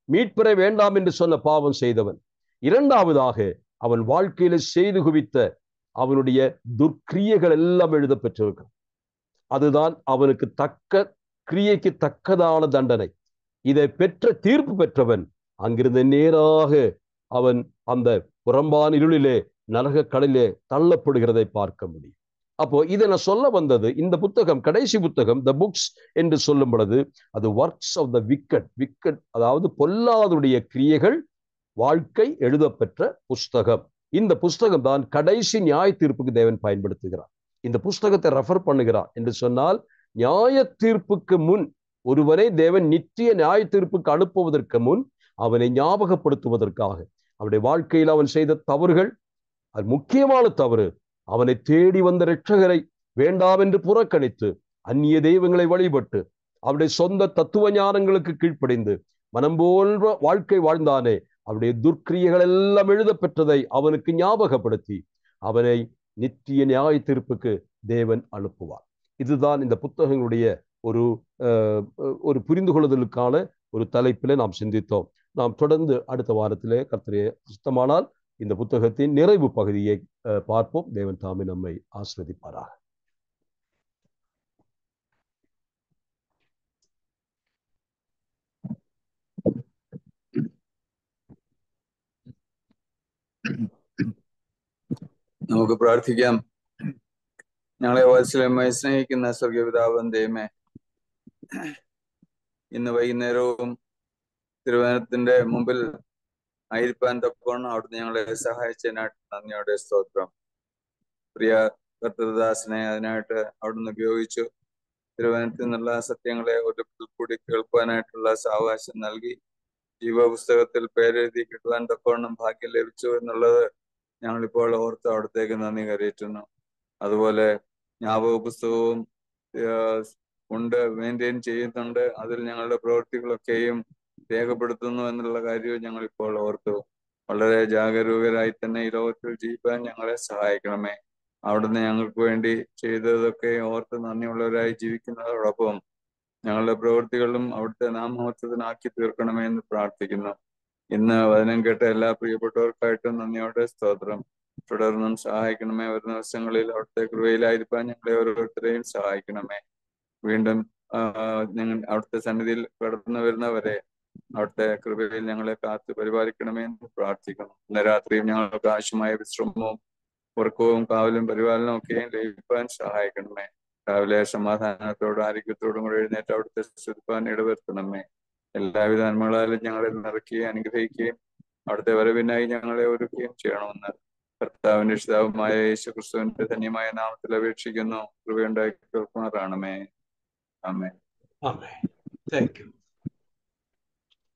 மீட்பரை வேண்டாம் என்று சொன்ன பாவம் செய்தவன். இரண்டாவதாக அவன் வாழ்க்கையில செய்து குவித்த அவனுடைய துர்க்கிரியைகள் எல்லாம் எழுதப்பட்டிருக்கிறது. அதுதான் அவனுக்கு தக்க கிரியைக்கு தக்கதான தண்டனை. இதை பெற்ற தீர்ப்பு பெற்றவன் அங்கிருந்து நேராக அவன் அந்த புறம்பான இருளிலே நரக கடலிலே தள்ளப்படுகிறதை பார்க்க முடியும். அப்போ இதை நான் சொல்ல வந்தது, இந்த புத்தகம் கடைசி புத்தகம் த புக்ஸ் என்று சொல்லும் பொழுது அது ஒர்க்ஸ் ஆஃப் த விக்கட், அதாவது பொல்லாதுடைய கிரியைகள் வாழ்க்கை எழுதப்பெற்ற புஸ்தகம். இந்த புஸ்தகம் தான் கடைசி நியாய தீர்ப்புக்கு தேவன் பயன்படுத்துகிறார். இந்த புஸ்தகத்தை ரெஃபர் பண்ணுகிறார் என்று சொன்னால், நியாய தீர்ப்புக்கு முன் ஒருவனை தேவன் நித்திய நியாய தீர்ப்புக்கு அனுப்புவதற்கு முன் அவனை ஞாபகப்படுத்துவதற்காக, அவனுடைய வாழ்க்கையில் அவன் செய்த தவறுகள், அது முக்கியமான தவறு, அவனை தேடி வந்த இரட்சகரை வேண்டாம் என்று புறக்கணித்து அந்நிய தெய்வங்களை வழிபட்டு அவருடைய சொந்த தத்துவ ஞானங்களுக்கு கீழ்ப்படிந்து மனம் போன்ற வாழ்க்கை வாழ்ந்தானே, அவருடைய துர்க்கிரியைகள் எல்லாம் எழுத பெற்றதை அவனுக்கு ஞாபகப்படுத்தி அவனை நித்திய நியாய தீர்ப்புக்கு தேவன் அனுப்புவார். இதுதான் இந்த புத்தகங்களுடைய ஒரு புரிந்து கொள்ளுதலுக்கான ஒரு தலைப்பிலே நாம் சிந்தித்தோம். நாம் தொடர்ந்து அடுத்த வாரத்திலே கர்த்தரே சுத்தமானால் இந்த புத்தகத்தின் நிறைவு பகுதியை பார்ப்போம். தேவன் தாமே நம்மை ஆசீர்வதிப்பாராக. നമുക്ക് പ്രാർത്ഥിക്കാം. ഞങ്ങളെ വാത്സല്യമായി സ്നേഹിക്കുന്ന സ്വർഗപിതാവാം ദൈവമേ, ഇന്ന് വൈകുന്നേരവും തിരുവനന്തപുരത്തിന്റെ മുമ്പിൽ ആയിരിക്കാൻ തക്കവണ്ണം അവിടുന്ന് ഞങ്ങളെ സഹായിച്ചതിനായിട്ട് നന്ദിയോടെ സ്തോത്രം. പ്രിയ കർത്തൃദാസനെ അതിനായിട്ട് അവിടുന്ന് ഉപയോഗിച്ചു. തിരുവനന്തപുരത്തിൽ നിന്നുള്ള സത്യങ്ങളെ ഒരിക്കൽ കൂടി കേൾക്കുവാനായിട്ടുള്ള സാവകാശം നൽകി ജീവപുസ്തകത്തിൽ പേരെഴുതി കിട്ടുവാൻ തക്കവണ്ണം ഭാഗ്യം ലഭിച്ചു എന്നുള്ളത് ഞങ്ങളിപ്പോൾ ഓർത്ത് അവിടത്തേക്ക് നന്ദി കരയറ്റുന്നു. അതുപോലെ ജ്ഞാപക പുസ്തകവും ഉണ്ട്, മെയിൻറ്റെയിൻ ചെയ്യുന്നുണ്ട്. അതിൽ ഞങ്ങളുടെ പ്രവൃത്തികളൊക്കെയും രേഖപ്പെടുത്തുന്നു എന്നുള്ള കാര്യവും ഞങ്ങളിപ്പോൾ ഓർത്തു. വളരെ ജാഗരൂകരായി തന്നെ ഈ ലോകത്തിൽ ജീവിക്കാൻ ഞങ്ങളെ സഹായിക്കണമേ. അവിടുന്ന് ഞങ്ങൾക്ക് വേണ്ടി ചെയ്തതൊക്കെ ഓർത്ത് നന്ദിയുള്ളവരായി ജീവിക്കുന്നതോടൊപ്പം ഞങ്ങളുടെ പ്രവൃത്തികളും അവിടുത്തെ നാമമഹത്വത്തിനാക്കി തീർക്കണമേ എന്ന് പ്രാർത്ഥിക്കുന്നു. ഇന്ന് വചനം കേട്ട എല്ലാ പ്രിയപ്പെട്ടവർക്കായിട്ടും നന്ദിയോടെ സ്തോത്രം. തുടർന്നും സഹായിക്കണമേ. വരുന്ന ദിവസങ്ങളിൽ അവിടുത്തെ കൃപയിലായിരിക്കാൻ ഞങ്ങളെ ഓരോരുത്തരെയും സഹായിക്കണമേ. വീണ്ടും ഞങ്ങൾ അവിടുത്തെ സന്നിധിയിൽ കടന്നു വരുന്നവരെ അവിടുത്തെ കൃപയിൽ ഞങ്ങളെ കാത്ത് പരിപാലിക്കണമേ എന്ന് പ്രാർത്ഥിക്കുന്നു. ഇന്ന് രാത്രിയും ഞങ്ങൾക്ക് ആവശ്യമായ വിശ്രമവും ഉറക്കവും കാവലും പരിപാലനവും ഒക്കെയും ലഭിക്കാൻ സഹായിക്കണമേ. രാവിലെ സമാധാനത്തോടും ആരോഗ്യത്തോടും കൂടെ എഴുന്നേറ്റ് അവിടുത്തെ സ്തുതിപ്പാൻ ഇടവരുത്തണമേ. എല്ലാവിധ നന്മകളാലും ഞങ്ങളെ നിറയ്ക്കുകയും അനുഗ്രഹിക്കുകയും അവിടുത്തെ വരവിനായി ഞങ്ങളെ ഒരുക്കുകയും ചെയ്യണമെന്ന് കർത്താവിന്റെ രക്ഷിതാവുമായ യേശുക്രിസ്തുവിന്റെ ധന്യമായ നാമത്തിൽ അപേക്ഷിക്കുന്നു. കൃപയുണ്ടായി കേൾക്കുമാറാണമേ. ആമേൻ. ആമേൻ. Thank U.